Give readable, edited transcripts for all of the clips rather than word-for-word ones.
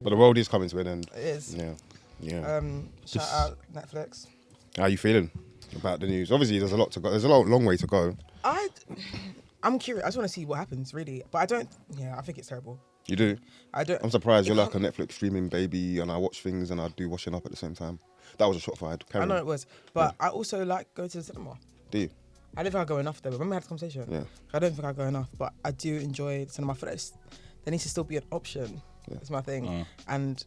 But the world is coming to an end. It is. Yeah. Shout out Netflix. How are you feeling about the news? Obviously, there's a lot to go. There's a long way to go. I'm curious. I just want to see what happens, really. But I don't. Yeah, I think it's terrible. You do? I don't. I'm surprised you're like a Netflix streaming baby, and I watch things and I do washing up at the same time. That was a shot fired. I know it was, but I also like going to the cinema. Do you? I don't think I go enough though. Remember we had this conversation? Yeah. I don't think I go enough, but I do enjoy the cinema. For this, there needs to still be an option. Yeah. That's my thing. And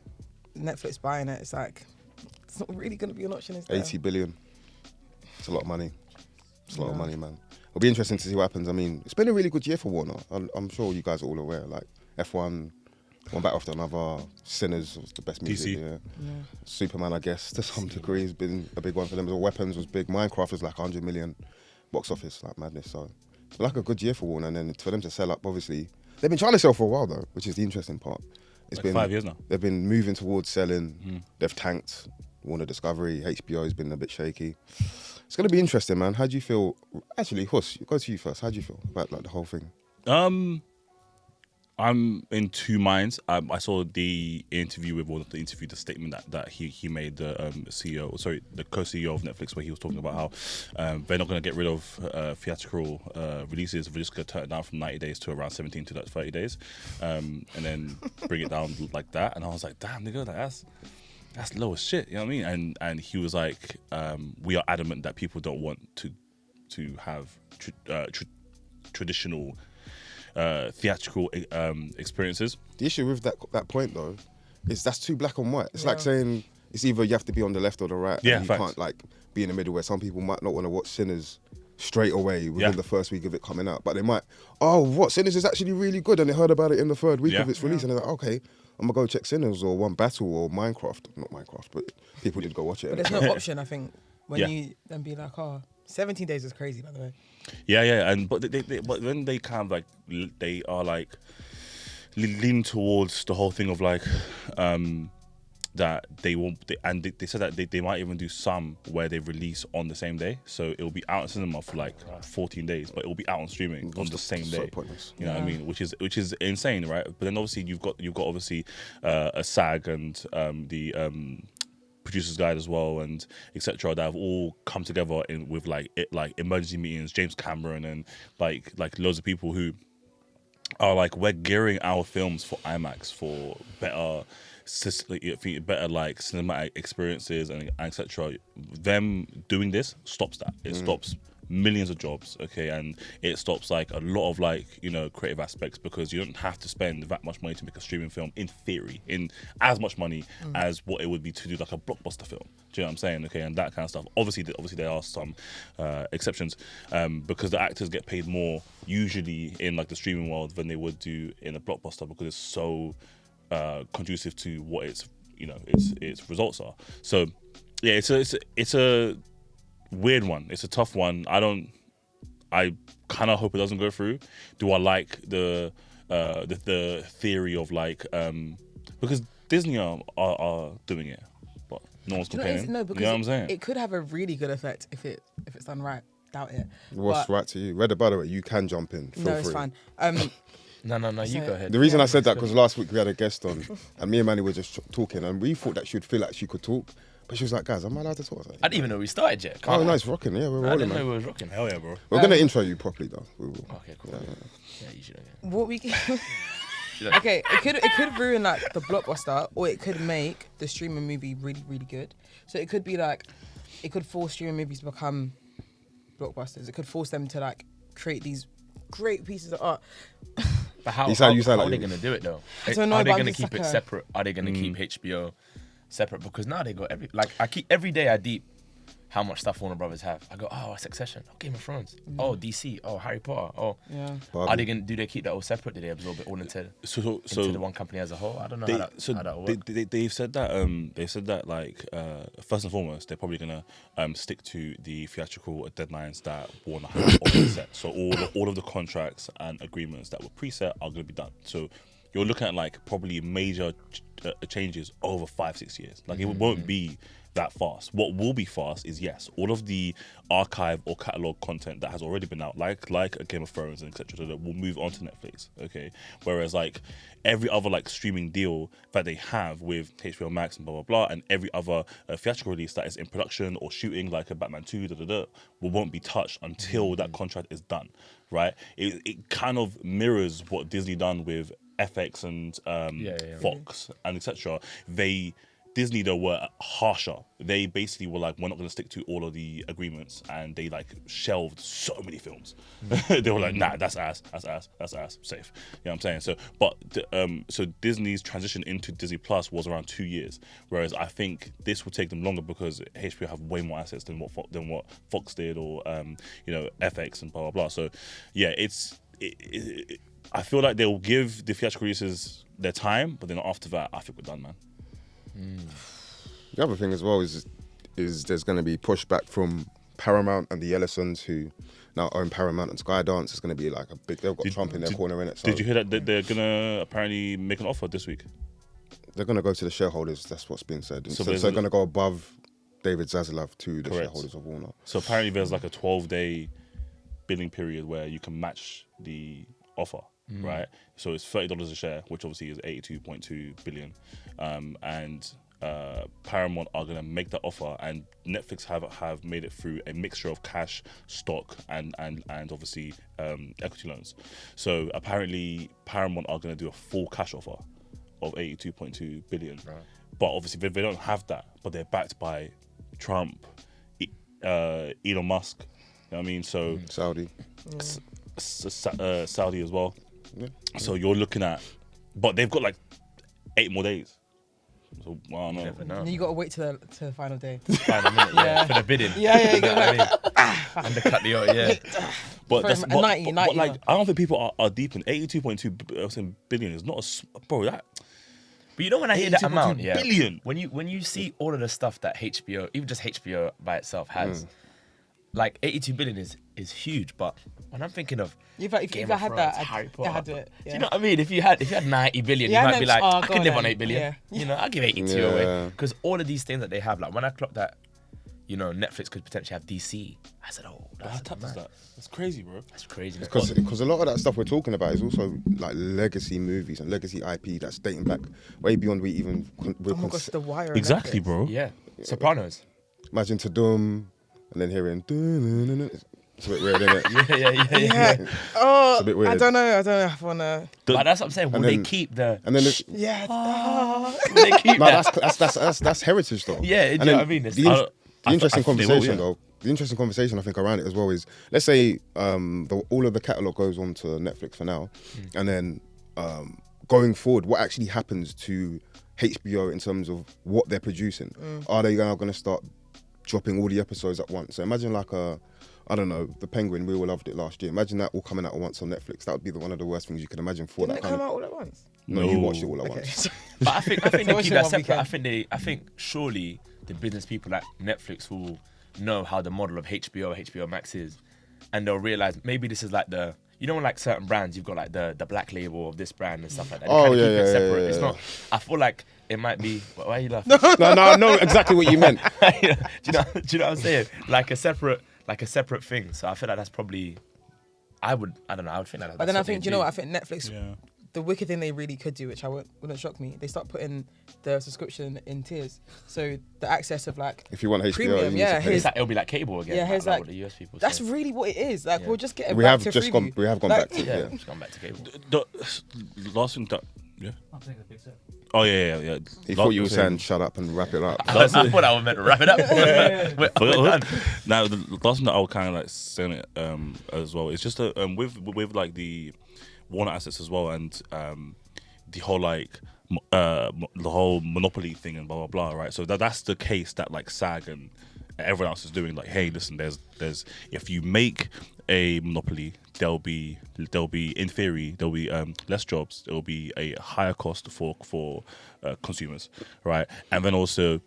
Netflix buying it, it's like it's not really going to be an option. Is there? 80 billion. It's a lot of money. It's a lot of money, man. It'll be interesting to see what happens. I mean, it's been a really good year for Warner. I'm sure you guys are all aware. Like F1, one back after another. Sinners was the best music. Yeah. Superman, I guess, to some degree, has been a big one for them. Weapons was big. Minecraft was like 100 million box office, like madness. So it's been like a good year for Warner. And then for them to sell up, obviously, they've been trying to sell for a while though, which is the interesting part. It's like been 5 years now. They've been moving towards selling. They've tanked. Warner Discovery, HBO has been a bit shaky. It's going to be interesting, man. How do you feel? Actually, Huss, go to you first. How do you feel about like the whole thing? I'm in two minds. I saw the interview the statement that he made, the the co-CEO of Netflix, where he was talking about how they're not going to get rid of theatrical releases. We're just going to turn it down from 90 days to around 17 to 30 days, and then bring it down like that. And I was like, damn, nigga, that's low as shit. You know what I mean? And he was like, we are adamant that people don't want to have traditional theatrical experiences. The issue with that point though is that's too black and white. It's like saying it's either you have to be on the left or the right. Yeah, and you can't like be in the middle, where some people might not want to watch Sinners straight away within the first week of it coming out, but they might, Sinners is actually really good, and they heard about it in the third week of its release, and they're like, okay, I'm gonna go check Sinners or One Battle or Minecraft. Not Minecraft, but people did go watch it. But there's no option, I think, when you then be like, 17 days is crazy, by the way. Yeah, but but when they kind of like they are like leaning towards the whole thing of like that they won't, they said that they might even do some where they release on the same day, so it'll be out in cinema for like 14 days, but it'll be out on streaming on the same day. Pointless. You know what I mean? Which is insane, right? But then obviously you've got obviously a SAG and the Producers Guide as well, and etc. that have all come together with like emergency meetings. James Cameron and like loads of people who are like, we're gearing our films for IMAX for better like cinematic experiences and etc. Them doing this stops that. It stops millions of jobs, okay, and it stops like a lot of like, you know, creative aspects, because you don't have to spend that much money to make a streaming film, in theory, in as much money as what it would be to do like a blockbuster film. Do you know what I'm saying? Okay, and that kind of stuff. Obviously there are some exceptions, because the actors get paid more usually in like the streaming world than they would do in a blockbuster, because it's so conducive to what its results are. So yeah, it's a weird one. It's a tough one. I kind of hope it doesn't go through. Do I like the theory of like because Disney are doing it, but no one's complaining. No, because you know what I'm saying? It could have a really good effect if it's done right. Doubt it. What's right to you? Reda, by the way, you can jump in. Feel free. It's fine. No, you go ahead. The reason I said that, because last week we had a guest on, and me and Manny were just talking, and we thought that she'd feel like she could talk, but she was like, guys, am I allowed to talk? I didn't even know we started yet. Oh, nice, rocking. Yeah, we're rolling, I didn't man. know we was rocking. Hell yeah, bro. We're going to intro you properly, though. We will. Okay, cool. Yeah, you should. What we can... Okay, it could ruin like the blockbuster, or it could make the streaming movie really, really good. So it could be like, it could force streaming movies to become blockbusters. It could force them to like create these great pieces of art. But how You are like they going to do it though? I don't know, Are they but going to I'm keep just it like separate? Are they going to keep HBO separate? Because now they got every day I deep how much stuff Warner Brothers have. I go, Succession, Game of Thrones, DC, Harry Potter, do they keep that all separate? Do they absorb it all into the one company as a whole? I don't know how that will work. They've said that like first and foremost, they're probably gonna stick to the theatrical deadlines that Warner has already set. So all of the contracts and agreements that were preset are gonna be done. So you're looking at like probably major changes over 5-6 years. Like it won't be that fast. What will be fast is, yes, all of the archive or catalog content that has already been out, like a Game of Thrones and etc., that will move on to Netflix. Okay, whereas like every other like streaming deal that they have with HBO Max and blah blah blah, and every other theatrical release that is in production or shooting, like a Batman 2, won't be touched until that contract is done. Right? It kind of mirrors what Disney done with FX and Fox and etc. Disney though were harsher. They basically were like, we're not going to stick to all of the agreements, and they like shelved so many films. They were like, nah, that's ass, safe. You know what I'm saying? So, but so Disney's transition into Disney Plus was around 2 years, whereas I think this would take them longer because HBO have way more assets than what Fox did, or FX and blah blah blah. So, yeah, I feel like they'll give the theatrical releases their time, but then after that, I think we're done, man. The other thing as well is there's going to be pushback from Paramount and the Ellisons, who now own Paramount and Skydance. It's going to be like a big. They've got Trump in their corner in it. So did you hear that they're going to apparently make an offer this week? They're going to go to the shareholders. That's what's been said. So they're going to go above David Zaslav to the shareholders of Warner. So apparently there's like a 12-day billing period where you can match the offer. Right, so it's $30 a share, which obviously is 82.2 billion, and Paramount are going to make that offer, and Netflix have made it through a mixture of cash, stock, and obviously equity loans. So apparently Paramount are going to do a full cash offer of 82.2 billion, right. But obviously they don't have that, but they're backed by Trump, Elon Musk. You know what I mean? So Saudi, Saudi as well. Yeah. So you're looking at, but they've got like 8 more days. So I don't know. Never know. You got to wait to the final day. Final minute, for the bidding. Yeah, you know what I mean? Undercut the yeah. But that's 90, but like, I don't think people are deep in 82.2 billion is not bro, that. But you know, when I hear that amount, billion. When you see all of the stuff that HBO, even just HBO by itself has, like 82 billion is huge. But when I'm thinking of if I had that, I'd do it. Yeah. Do you know what I mean? If you had 90 billion, you might be like, I can live on 8 billion. Yeah. You know, I'll give 82 away. Because all of these things that they have, like when I clocked that, you know, Netflix could potentially have DC, I said, that's crazy, bro. That's crazy. Because a lot of that stuff we're talking about is also like legacy movies and legacy IP that's dating back way beyond we even. The Wire. Exactly, bro. Yeah. Sopranos. Imagine Tudum, and then hearing. It's a bit weird, isn't it? Yeah. Oh, it's a bit weird. I don't know. I wanna. But that's what I'm saying. Will they keep the? And then will they keep that? That's heritage though. Yeah, you know what I mean. The interesting conversation though. The interesting conversation I think around it as well is, let's say all of the catalogue goes on to Netflix for now, and then going forward, what actually happens to HBO in terms of what they're producing? Are they now going to start dropping all the episodes at once? So imagine like I don't know, The Penguin, we all loved it last year. Imagine that all coming out at once on Netflix. That would be one of the worst things you could imagine for Didn't that it come out all at once? No, you watched it all at once. But I think they keep that separate. I think surely the business people at Netflix will know how the model of HBO Max is, and they'll realize maybe this is like the, you know, like certain brands, you've got like the black label of this brand and stuff like that. They keep it separate. It's not. I feel like it might be. Why are you laughing? No, I know exactly what you meant. do you know what I'm saying? Like a separate thing. So I feel like that's probably. I would think that. But then I think, you know what? I think Netflix. Yeah. The wicked thing they really could do, which wouldn't shock me, they start putting the subscription in tiers. So the access of like, if you want HBO, premium, it'll be like cable again. Yeah, here's like the US people. That's really what it is. Like we'll just get. We have gone back to just gone back to cable. The last thing that I'm taking a big sip. Oh yeah. He thought you were saying shut up and wrap it up. I thought I was meant to wrap it up. We're done. Now the last thing that I would kind of like saying it as well is just with like the Warner assets as well, and the whole like the whole monopoly thing and blah blah blah, right? So that's the case that like SAG and everyone else is doing. Like, hey, listen, there's if you make a monopoly, there'll be in theory there'll be less jobs. There'll be a higher cost for consumers, right? And then also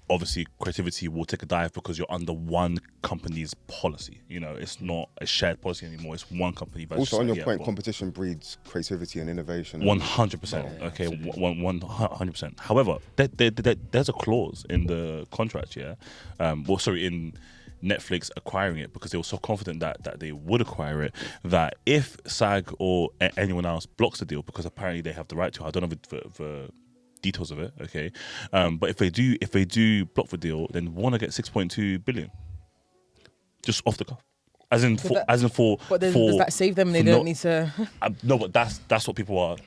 obviously creativity will take a dive because you're under one company's policy. You know, it's not a shared policy anymore. It's one company. But Also, on your point, competition breeds creativity and innovation. 100%. Okay, 100%. However, there's a clause in the contract, in Netflix acquiring it, because they were so confident that they would acquire it, that if SAG or anyone else blocks the deal, because apparently they have the right to, I don't know the details of it, okay, but if they do block the deal, then Warner get 6.2 billion just off the cuff, as in for But does that save them? They don't need to. No, but that's what people are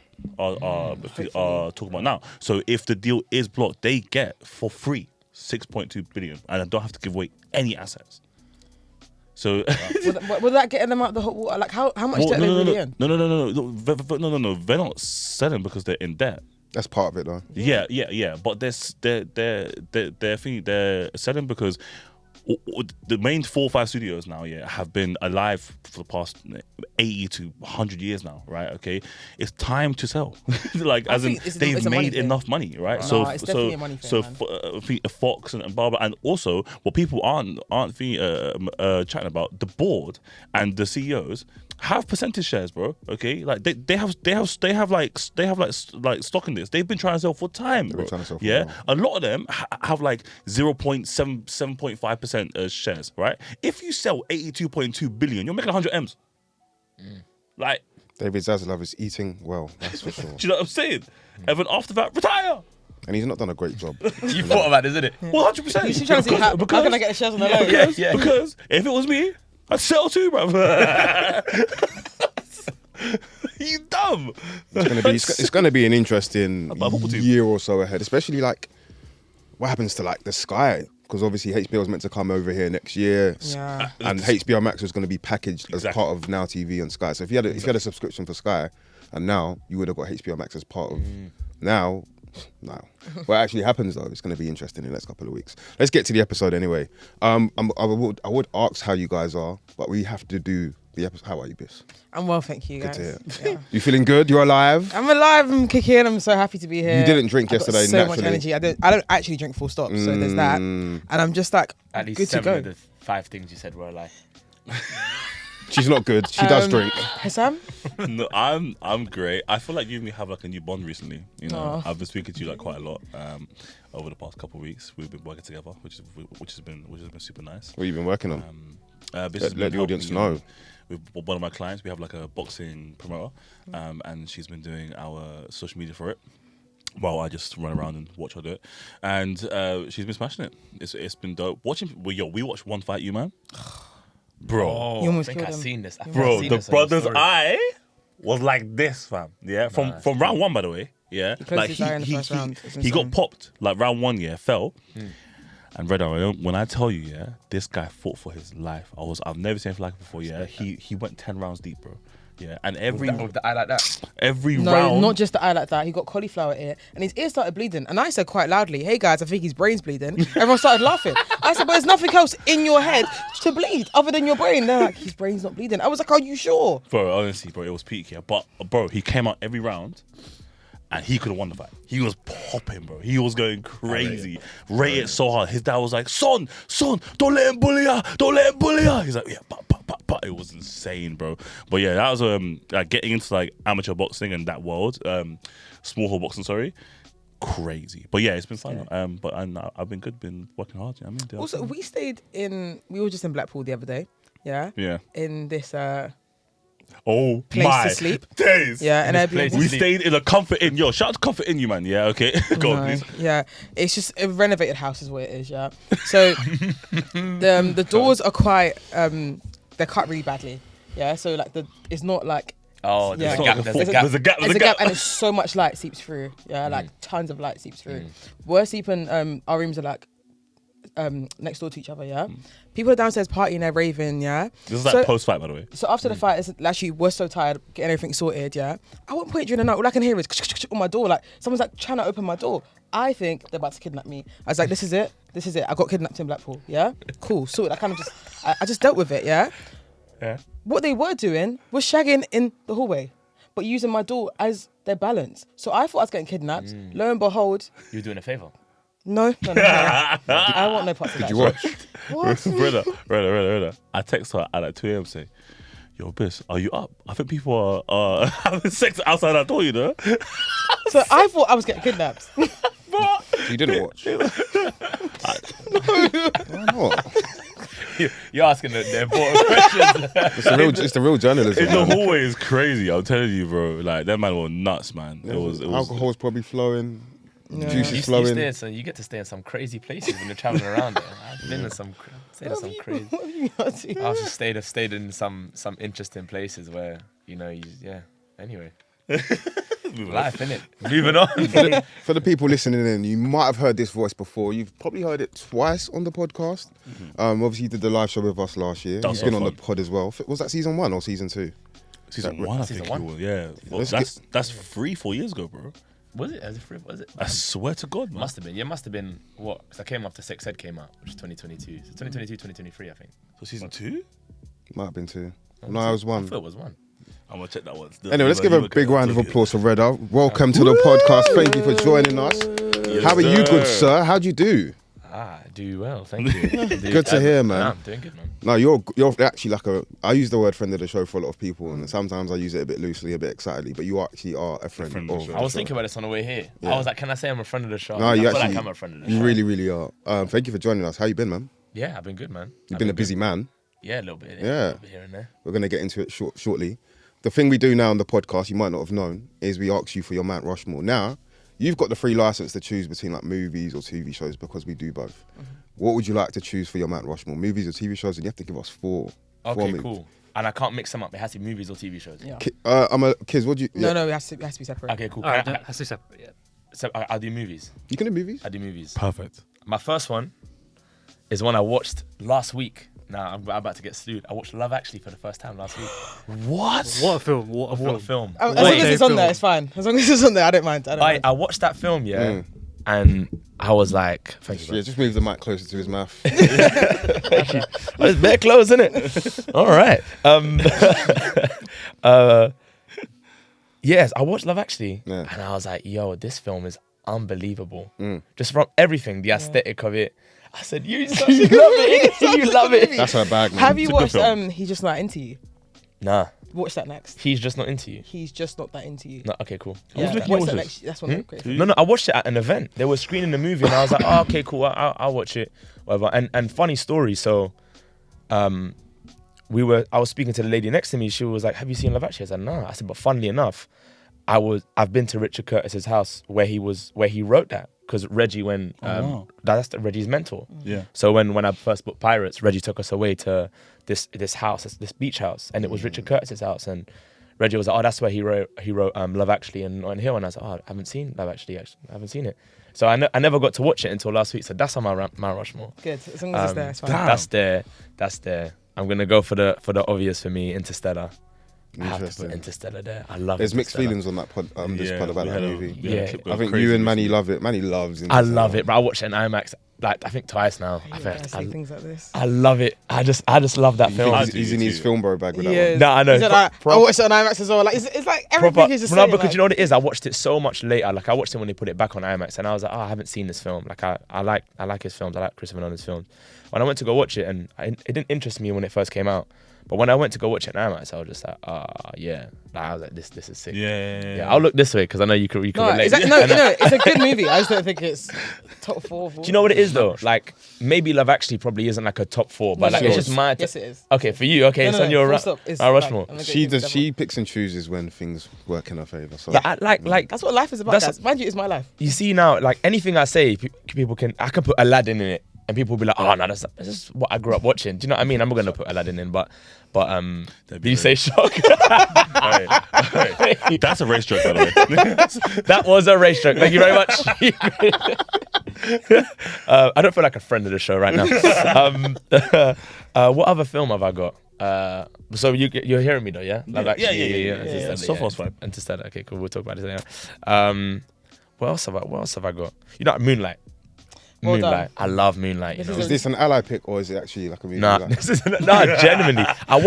talking about now. So if the deal is blocked, they get for free 6.2 billion, and I don't have to give away any assets. So will that get them out the hot water? Like how much debt they really in? No. They're not selling because they're in debt. That's part of it, though. Yeah. But they're selling because the main 4 or 5 studios now, have been alive for the past 80 to 100 years now, right? Okay, it's time to sell. Like, as in, they've made enough money, right? No, it's definitely a money thing, man. Fox and Barbara, and also what people aren't chatting about, the board and the CEOs have percentage shares, bro. Okay, like they have stock in this. They've been trying to sell for time, bro. A lot of them have like 0.7.5% shares, right? If you sell 82.2 billion, you're making 100 M's. Like, David Zaslav is eating well, that's for sure. Do you know what I'm saying? And then after that, retire. And he's not done a great job. You thought about this, isn't it? 100%. You should try to see how can I get the shares on the low? Yeah. Because if it was me, I'd sell too, bruv. You dumb. It's gonna be an interesting year or so ahead, especially like what happens to like the Sky, because obviously HBO is meant to come over here next year, and HBO Max was going to be packaged as part of Now TV and Sky. So if you had a subscription for Sky, and now you would have got HBO Max as part of Now. No. What actually happens though, it's going to be interesting in the next couple of weeks. Let's get to the episode anyway. I would ask how you guys are, but we have to do the episode. How are you, Biss? I'm well, thank you, guys. Good to hear. You feeling good? You're alive? I'm alive. I'm kicking. I'm so happy to be here. You didn't drink yesterday. So naturally. much energy. I don't actually drink full stop. So there's that, and I'm just like at least good 7 to go. of the 5 things you said were a lie. She's not good. She does drink. Hassam? No, I'm great. I feel like you and me have like a new bond recently. You know, I've been speaking to you like quite a lot over the past couple of weeks. We've been working together, which has been super nice. What have you been working on? Let the audience know. With one of my clients, we have like a boxing promoter, and she's been doing our social media for it. Well, I just run around and watch her do it, and she's been smashing it. It's been dope. We watched One Fight You, man. Bro, You I almost think killed I've him. seen this. Bro, the brother's eye was like this, fam. Yeah, from round 1, by the way. Yeah, He closed his eye in the first round. It's he got insane. popped like round 1. Fell. And Reda, when I tell you, this guy fought for his life. I've never seen anything like it before. He went 10 rounds deep, bro. Yeah, and with the eye like that. every No, round. not just the eye like that. He got cauliflower ear, and his ear started bleeding. And I said quite loudly, "Hey guys, I think his brain's bleeding." Everyone started laughing. I said, "But there's nothing else in your head to bleed other than your brain." They're like, "His brain's not bleeding." I was like, "Are you sure?" Bro, honestly, bro, it was peak, But, bro, he came out every round, and he could have won the fight. He was popping, bro. He was going crazy. Rated so hard. His dad was like, son, don't let him bully ya. Don't let him bully ya. He's like, yeah, but. It was insane, bro. But yeah, that was getting into like amateur boxing and that world, small hall boxing, sorry. Crazy. But yeah, it's been fun. But I've been good, been working hard. You know what I mean? Also, we were just in Blackpool the other day. Yeah. Yeah. In this Oh place my to sleep. days. Yeah, and Airbnb. We stayed in a Comfort Inn. Yo, shout out to Comfort Inn, you man. Yeah, okay. Go on, please. Yeah, it's just a renovated house is what it is. Yeah. So the doors are quite they're cut really badly. Yeah. So like it's not like. Oh, there's Yeah. a gap. There's a gap. There's a gap, and it's so much light seeps through. Yeah, like tons of light seeps through. We're sleeping. Our rooms are like next door to each other. Yeah, people are downstairs partying, they're raving. Yeah, This is like post-fight, by the way. so after the fight, it's actually we're so tired getting everything sorted. Yeah, at one point during the night, all I can hear is on my door. Like someone's like trying to open my door. I think they're about to kidnap me. I was like, this is it. I got kidnapped in Blackpool. Yeah, cool, sorted. I kind of just I just dealt with it. Yeah. Yeah. What they were doing was shagging in the hallway, but using my door as their balance. So I thought I was getting kidnapped. Lo and behold, You're doing a favour. No. I want no parts of that. Did you watch? What? Reda. I text her at like 2 a.m. saying, "Yo, Biss, are you up? I think people are having sex outside our door, you know." So I thought I was getting kidnapped. What? You didn't watch? Why not? You're asking the important questions. It's the real journalism. In the man. hallway is crazy. I'm telling you, bro. Like that man was nuts, man. It was Alcohol's probably flowing. Juice You is flowing. stay, so you get to stay in some crazy places when you're traveling around there. I've been in some crazy. What have you got to? I've just stayed in some interesting places where Anyway, life, innit? Moving on. For the people listening in, you might have heard this voice before. You've probably heard it twice on the podcast. Obviously, you did the live show with us last year. That's You've been so on the fun. pod as well. Was that season 1 or season 2? Season 1, I think one? it was. Yeah, well, Let's that's 3-4 years ago, bro. Was it? Was it? I swear to God, man. Must have been. Yeah, must have been. What? Because I came after Sex Ed came out, which is 2022. So 2022, 2023, I think. So season 2? Might have been 2. No, I was 1. I thought it was 1. I'm gonna check that one. Anyway, let's give a big round of applause for Reda. Welcome to the podcast. Thank you for joining us. Yes, How are you, sir. good sir? How'd you do? Do well, thank you. Good to hear, man. Nah, I'm doing good, man. No, you're actually like I use the word friend of the show for a lot of people, and sometimes I use it a bit loosely, a bit excitedly, but you actually are a friend friend of of the the show. I was show. thinking about this on the way here. Yeah. I was like, can I say I'm a friend of the show? No, I you feel actually, like I'm a friend of the you show. really, really are. Thank you for joining us. How you been, man? Yeah, I've been good, man. You've been a busy man. Yeah, a little bit. Yeah. A little bit here and there. We're going to get into it shortly. The thing we do now on the podcast, you might not have known, is we ask you for your Mount Rushmore. Now, you've got the free license to choose between like movies or TV shows because we do both. What would you like to choose for your Mount Rushmore? Movies or TV shows? And you have to give us 4. Okay, movies. cool. And I can't mix them up. It has to be movies or TV shows. Yeah. Kids, what do you... Yeah. No, it has to be separate. Okay, cool. Alright, has to be separate, yeah. So I'll do movies. You can do movies? I do movies. Perfect. My first one is one I watched last week. Now I'm about to get sued. I watched Love Actually for the first time last week. What? What a film, what a film. What a film. As long as it's on there, it's fine. As long as it's on there, I don't mind. I watched that film, and I was like, thank you. Yeah, just move the mic closer to his mouth. It's bare close, isn't it? All right. Yes, I watched Love Actually, Yeah. and I was like, yo, this film is unbelievable. Just from everything, the aesthetic of it. I said, you love it. You love it. That's her bag, man. Have you It's a good watched film. He's Just Not Into You? Nah, Watch that next. he's just not into you. He's Just Not That Into You. No, okay, cool. Yeah, looking watch at that this. next. That's one great. No, I watched it at an event. They were screening the movie, and I was like, oh, okay, cool. I'll watch it, whatever. And funny story. So, I was speaking to the lady next to me. She was like, "Have you seen Love Actually?" I said, "No." I said, "But funnily enough, I've been to Richard Curtis's house where he wrote that because Reggie wow. that's Reggie's mentor. Yeah. So when I first booked Pirates, Reggie took us away to this house, this beach house, and it was Richard Curtis's house. And Reggie was like, "Oh, that's where he wrote Love Actually and On Hill." And I was like, "Oh, I haven't seen Love Actually. I haven't seen it." So I never got to watch it until last week. So that's on my Mount Rushmore. Good. As long as it's there, it's fine. That's there. I'm gonna go for the obvious for me, Interstellar. I have to Interesting. put Interstellar there. I love it. There's mixed feelings on that pod, this pod about we that had a- movie. we had a Yeah. clip I going think crazy you and Manny recently. love it. Manny loves it. I love it, but I watched it in IMAX like I think twice now. You guys say things like this. I love it. I just love that film. I He's, do he's in too. his film bro bag with that Yeah. one. No, I know. He said, I watched it on IMAX as well. Like it's like everything is just no, saying, because like, you know what it is. I watched it so much later. Like I watched it when they put it back on IMAX, and I was like, oh, I haven't seen this film. Like I like his films. I like Christopher Nolan's films. When I went to go watch it, and it didn't interest me when it first came out. But when I went to go watch it in IMAX, I was just like, yeah. Like, I was like, this is sick. Yeah. I'll look this way because I know you can No, relate. it's a good movie. I just don't think it's top 4. Do you know what it is though? Like maybe Love Actually probably isn't like a top 4, but like it's just my. Yes, it is. Okay, for you, okay, it's on your Rushmore. She picks and chooses when things work in her favour. So Like That's what life is about. That's- Guys. Mind you, it's my life. you see now, like anything I say, I can put Aladdin in it, and people will be like, oh no, that's just what I grew up watching. Do you know what I mean? I'm not gonna put Aladdin in, but did you say shock? Hey, that's a race joke, by the way. That was a race joke. Thank you very much. I don't feel like a friend of the show right now. What other film have I got? So you're hearing me though, yeah? Love Actually, yeah. Interstellar, So far, it's fine. Interstellar. Okay, cool. We'll talk about this later. What else have I got? You know, Moonlight. Well done. Moonlight. I love Moonlight. You This know? is this an ally pick or is it actually like a movie? Nah, like? this is genuinely. I man.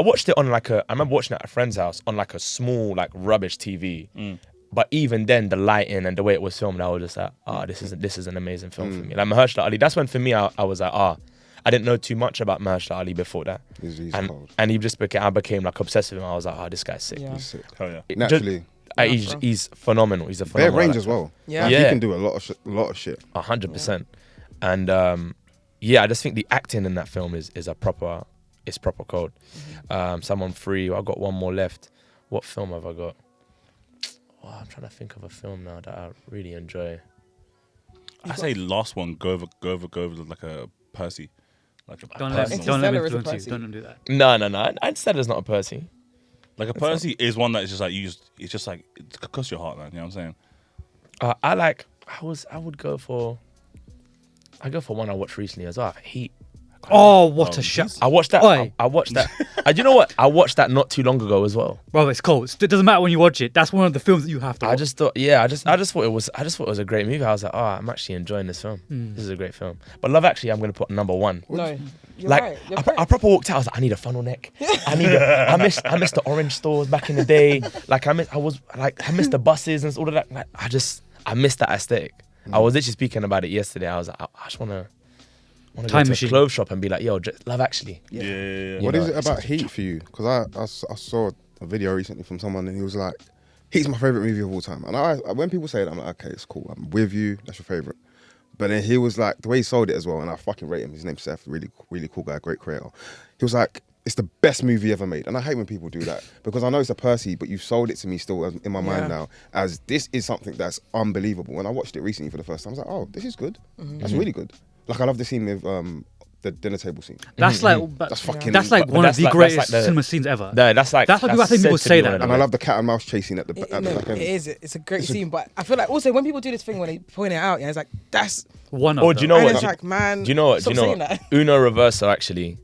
watched it on I remember watching it at a friend's house on like a small like rubbish TV, But even then, the lighting and the way it was filmed, I was just like, this is an amazing film for me. Like Mahershala Ali, that's when for me I was like, I didn't know too much about Mahershala Ali before that. He's and cold. and he just became, I became like obsessed with him. I was like, this guy's sick. Yeah. He's sick. Oh yeah. Naturally. He's phenomenal. He's a Bare phenomenal range actor. as well. Yeah. Like, Yeah. He can do a lot of shit. 100%. And I just think the acting in that film is proper cold. So I'm on 3. I've got one more left. What film have I got? Oh, I'm trying to think of a film now that I really enjoy. I say last one, go over like a Percy. Like a Don't let personal- him Interstellar is a influence you. Percy. Don't do that. No. I'd say there's not a Percy. Like a Percy is one that is just like it's just like it cuts your heart, man. You know what I'm saying? I go for one I watched recently as well. Heat. Oh, what a shot. I watched that. Oi. I watched that. You know what? I watched that not too long ago as well. Bro, it's cold. It doesn't matter when you watch it. That's one of the films that you have to watch. I just thought it was a great movie. I was like, I'm actually enjoying this film. This is a great film. But Love Actually, I'm gonna put number 1. No, you're Like right. You're I correct. proper walked out. I was like, I need a funnel neck. I miss the orange stores back in the day. Like I miss the buses and all of that. Like I miss that aesthetic. I was literally speaking about it yesterday. I was like, I just wanna go Time to machine. a clothes shop and be like, yo, Love Actually. Yeah. What know, is it it's about such a Heat for you? Because I saw a video recently from someone and he was like, Heat's my favorite movie of all time. And when people say that, I'm like, okay, it's cool. I'm with you. That's your favorite. But then he was like, the way he sold it as well, and I fucking rate him. His name's Seth, really cool guy, great creator. He was like, it's the best movie ever made. And I hate when people do that because I know it's a Percy, but you've sold it to me still in my mind now as this is something that's unbelievable. When I watched it recently for the first time, I was like, oh, this is good. That's really good. Like I love the scene with the dinner table scene. That's like That's fucking. that's like but one of that's the like- greatest that's like the- cinema scenes ever. No, that's That's what people- I think said people to say be that. one of the And I best. love the cat and mouse chasing at the back It end. is. It's a great scene, but I feel like also when people do this thing when they point it out, it's like that's. One of Oh, do you them. know and what? it's like, man. Do you know what? Stop Do you know saying what? that. Uno Reverso actually,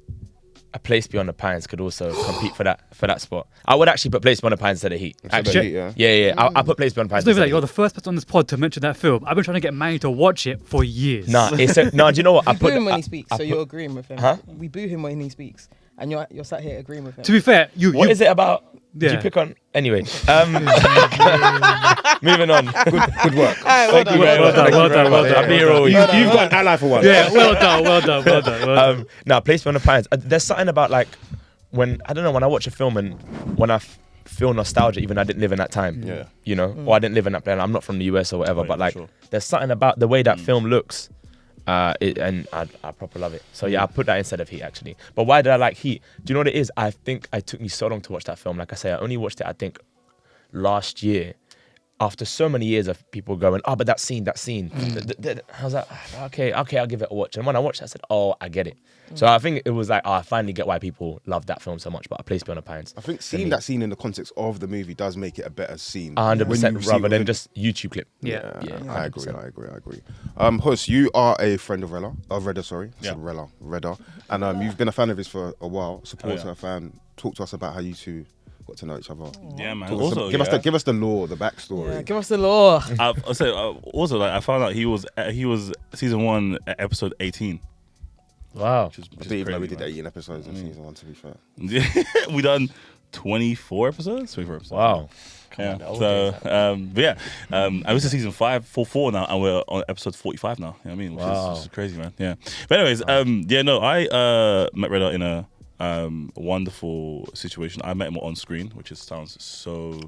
A Place Beyond the Pines could also compete for that spot. I would actually put Place Beyond the Pines instead of Heat. Instead of Actually, Heat, yeah. I put Place Beyond the Pines. It's not even instead like of you're the Heat. first person on this pod to mention that film. I've been trying to get Manny to watch it for years. No, do you know what? We boo him when he speaks, so you're agreeing with him. Huh? We boo him when he speaks, and you're sat here agreeing with him. To be fair, What is it about? Did Yeah. you pick on? Anyway, moving on. Good work. Thank you very much. Well done. I'm here always. You've got an ally for one. Yeah, well done. Now, Place Beyond the Pines. There's something about like when I watch a film and when I feel nostalgia, even though I didn't live in that time. Yeah. You know, or I didn't live in that place. I'm not from the US or whatever, Oh, yeah, but like, sure. there's something about the way that film looks, and I proper love it. So yeah, I put that instead of Heat actually. But why did I like Heat? Do you know what it is? I think it took me so long to watch that film. Like I say, I only watched it I think last year. After so many years of people going, but that scene. I was like, okay, I'll give it a watch. And when I watched it, I said, I get it. So I think it was like, I finally get why people love that film so much. But A Place Beyond the Pines, I think seeing that scene in the context of the movie does make it a better scene. 100% rather than just. just YouTube clip. Yeah. I agree. Hus, you are a friend of Reda. Sorry, I said Reda, and you've been a fan of his for a while. Supporter, a fan. Talk to us about how you two got to know each other. Yeah, man. Talk us- Also, give us the lore, the backstory. Yeah, give us the law. Also, like I found out he was season 1 episode 18. Wow. Which is I didn't even know we crazy, did man. 18 episodes in season 1. To be fair, We done 24 episodes. 24 episodes. Wow. Yeah. I was in season 4 now, and we're on episode 45 now. You know what I mean? Which is crazy, man. Yeah. But anyways, I met Reda in a wonderful situation. I met him on screen, which sounds so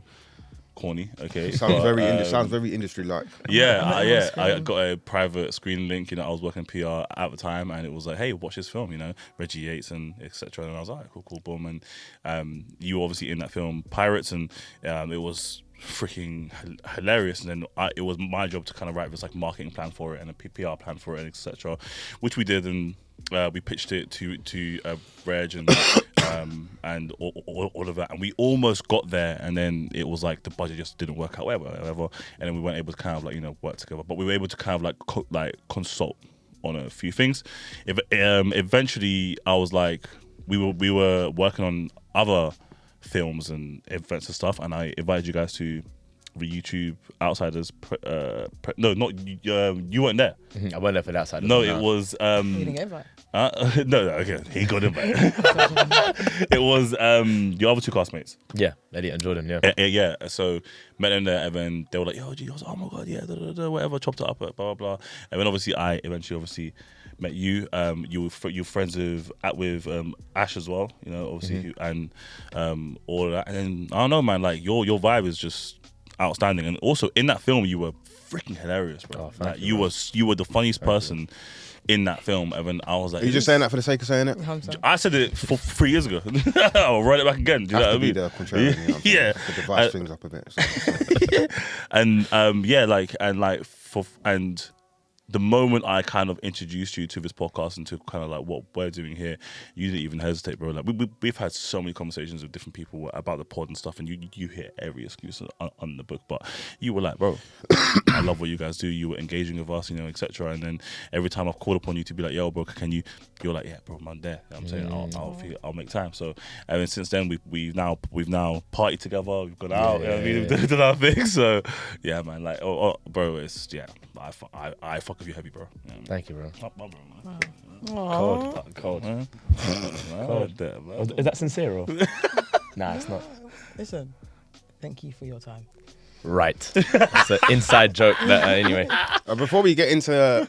corny. Okay. sounds very industry like. I got a private screen link. You know, I was working PR at the time, and it was like, hey, watch this film. You know, Reggie Yates and etc. And I was like, cool, boom. And you were obviously in that film Pirates, and it was freaking hilarious. And then it was my job to kind of write this like marketing plan for it and a PR plan for it, etc. Which we did, and we pitched it to Reg and all of that, and we almost got there, and then it was like the budget just didn't work out, whatever, and then we weren't able to kind of like work together, but we were able to kind of like consult on a few things. Eventually, I was like, we were working on other films and events and stuff, and I invited you guys to YouTube Outsiders. No, not you weren't there. I went there for the Outsiders. No, it was. You didn't get invite. No, okay, he got invited. It was your other two classmates. Yeah, Elliot and Jordan. Yeah. Yeah. So met them there, and then they were like, "Yo, G," I was like, "Oh my god, yeah, whatever." Chopped it up, blah blah blah. And then obviously I eventually met you. You were friends with Ash as well. You know, obviously, and all of that. And then I don't know, man. Like your vibe is just outstanding. And also in that film, you were freaking hilarious, bro. Oh, like, you were the funniest person in that film. And then I was like, Are you just saying that for the sake of saying it? I said it 3 years ago. I'll write it back again. Do you know what I mean? The contrarian, you know what I'm saying? Yeah. To devise things up a bit. So. And the moment I kind of introduced you to this podcast and to kind of like what we're doing here, you didn't even hesitate, bro. Like we've had so many conversations with different people about the pod and stuff, and you hear every excuse on the book, but you were like, bro, I love what you guys do. You were engaging with us, you know, etc. And then every time I've called upon you to be like, yo, bro, you're like, yeah, bro, I'm there. You know what I'm saying I'll make time. So and then since then we've now partied together. We've gone out. You know what I mean? We've done our thing. So yeah, man. Like, bro, it's I fuck with you heavy, bro. Yeah, Thank you, bro. my bro, man. Cold. Cold. Is that sincere or? Nah, it's not. Listen, thank you for your time. Right. It's an inside joke. Anyway. Before we get into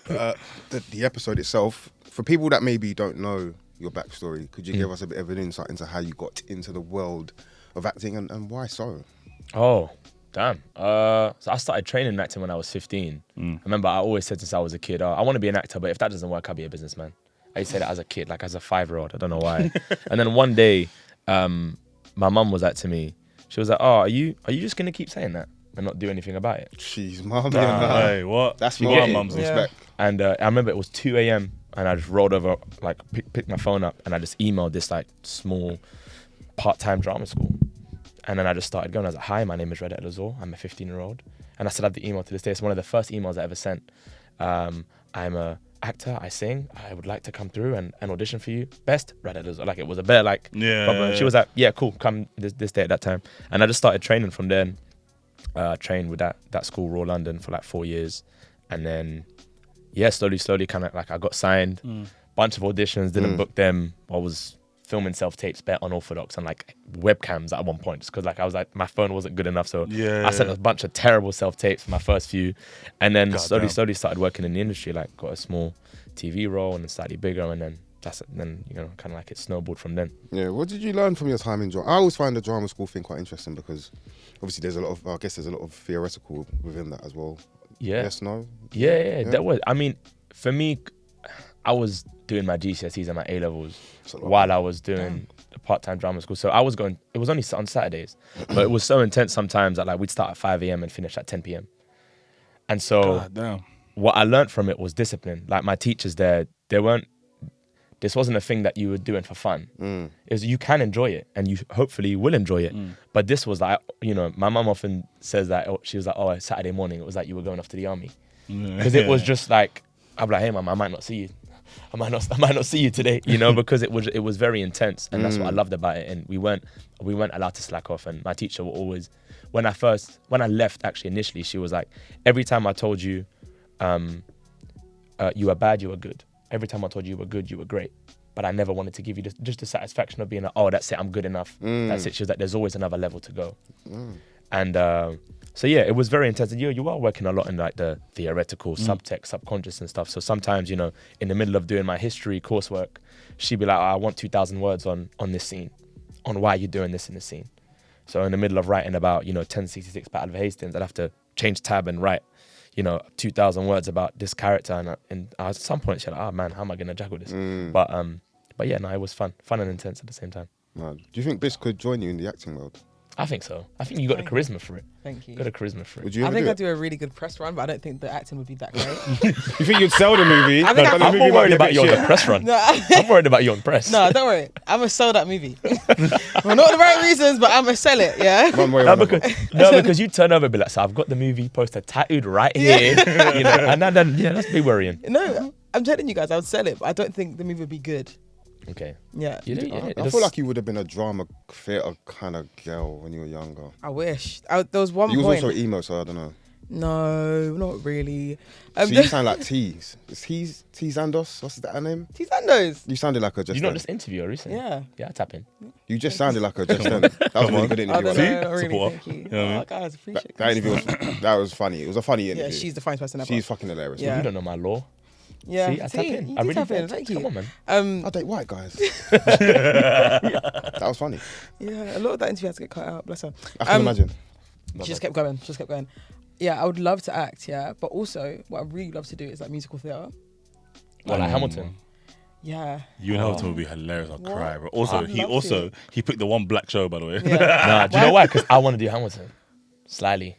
the episode itself, for people that maybe don't know your backstory, could you give us a bit of an insight into how you got into the world of acting and why so? Oh, damn. So I started training in acting when I was 15. I remember I always said since I was a kid, I want to be an actor, but if that doesn't work, I'll be a businessman. I used to say that as a kid, like as a 5-year-old. I don't know why. And then one day, my mum was like to me, she was like, "Oh, are you just gonna keep saying that and not do anything about it?" Jeez, mum. Hey, what? That's You more get it? mum's respect. And I remember it was 2 a.m. and I just rolled over, like picked my phone up and I just emailed this like small part-time drama school. And then I just started going. I was like, "Hi, my name is Reda Elazouar. I'm a 15-year-old." And I still have the email to this day. It's one of the first emails I ever sent. I'm a actor. I sing. I would like to come through and audition for you. Best Reda Elazouar. Like it was a bit like. Yeah. She was like, "Yeah, cool. Come this day at that time." And I just started training from then. Trained with that school, Raw London, for like 4 years. And then, yeah, slowly kind of like I got signed. Bunch of auditions, didn't book them. I was filming self-tapes, bare unorthodox, and like webcams at one point, just because like I was like, my phone wasn't good enough. So I sent a bunch of terrible self-tapes for my first few. And then slowly started working in the industry, like got a small TV role and then slightly bigger. And then then, you know, kind of like it snowballed from then. Yeah, what did you learn from your time in drama? I always find the drama school thing quite interesting because obviously there's a lot of theoretical within that as well. Yeah. Yes, no? Yeah. That was, I mean, for me, I was doing my GCSEs and my A-levels while I was doing the part-time drama school. So I was going, it was only on Saturdays, but it was so intense sometimes that like we'd start at 5 a.m. and finish at 10 p.m. And so what I learned from it was discipline. Like my teachers there, this wasn't a thing that you were doing for fun. It was, you can enjoy it and you hopefully will enjoy it. But this was like, you know, my mum often says that, she was like, "Oh, Saturday morning, it was like you were going off to the army." Because it was just like, I'd be like, "Hey mum, I might not see you. I might not see you today," you know, because it was very intense. And that's what I loved about it. And we weren't allowed to slack off. And my teacher will always, when I left actually initially, she was like, every time I told you, you were bad, you were good. Every time I told you were good, you were great. But I never wanted to give you just the satisfaction of being like, "Oh, that's it, I'm good enough." That's it. She was like, there's always another level to go. And so yeah, it was very intense. And you are working a lot in like the theoretical, subtext, subconscious and stuff. So sometimes, you know, in the middle of doing my history coursework, she'd be like, "Oh, I want 2,000 words on this scene, on why you're doing this in the scene." So in the middle of writing about, you know, 1066 Battle of Hastings, I'd have to change tab and write, you know, 2,000 words about this character. And at some point, she's like, "Oh man, how am I going to juggle this?" But yeah, no, it was fun and intense at the same time. Do you think Bish could join you in the acting world? I think so. I think you got the charisma for it. Thank you. Got the charisma for it. Would you I ever think do I it? do a really good press run, but I don't think the acting would be that great. You think you'd sell the movie? I think but the I'm movie more might worried be a about bit you on shit. the press run. No, I'm worried about you on press. no, don't worry. I'm gonna sell that movie. Well, not the right reasons, but I'm gonna sell it. Yeah. One way or No, another. because you turn over and be like, "So I've got the movie poster tattooed right here," you know, and then yeah, that's be worrying. No, I'm telling you guys, I would sell it, but I don't think the movie would be good. Okay. Yeah. You know, I feel like you would have been a drama theatre kind of girl when you were younger. I wish. There was one You was point. also emo, so I don't know. No, not really. So you sound like Tees. Is T Zandos? What's that her name? T Sandos. You sounded like a just You not then. just interview her recently? Yeah. Yeah, I tap in. You just sounded like a just then. That was a really good I interview. don't wasn't it? know, not really. Support. Thank you. You know what I mean? Oh, guys, appreciate That interview was that was funny. It was a funny interview. Yeah, she's the finest person ever. She's fucking hilarious. Yeah. You don't know my law. Yeah. See, I tap in. You I did really tap in. did. Thank you. Come on, man. I date white guys. That was funny. Yeah, a lot of that interview had to get cut out. Bless her. I can imagine. She just kept going. Yeah, I would love to act. Yeah, but also what I really love to do is like musical theatre. Well, like Hamilton. Yeah. You and Hamilton would be hilarious. I'll What? cry. But also, I'd love to. he picked the one black show, by the way. Yeah. Nah, do you know why? Because I want to do Hamilton. Slyly.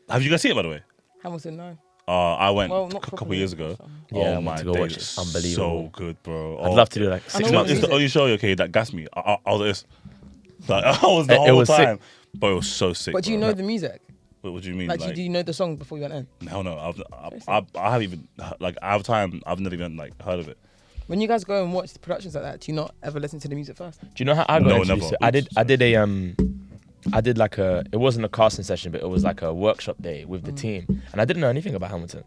Have you guys seen it, by the way? Hamilton, no. I went Well, a not couple properly, years ago. so. Yeah, I oh want my to go days, watch it. it's Unbelievable. So good, bro. I'd love to do like I 6 know It's, what months. it's the music. only show, okay, that gassed me. I was like this. Like, I was the It whole was sick. time. But it was so sick. But do you bro. know the music? What do you mean? Like, do you know the song before you went in? Hell no. I haven't even, like, out of time, I've never even, like, heard of it. When you guys go and watch the productions like that, do you not ever listen to the music first? Do you know how I got No, introduced never. to it? I did like it wasn't a casting session, but it was like a workshop day with the team. And I didn't know anything about Hamilton.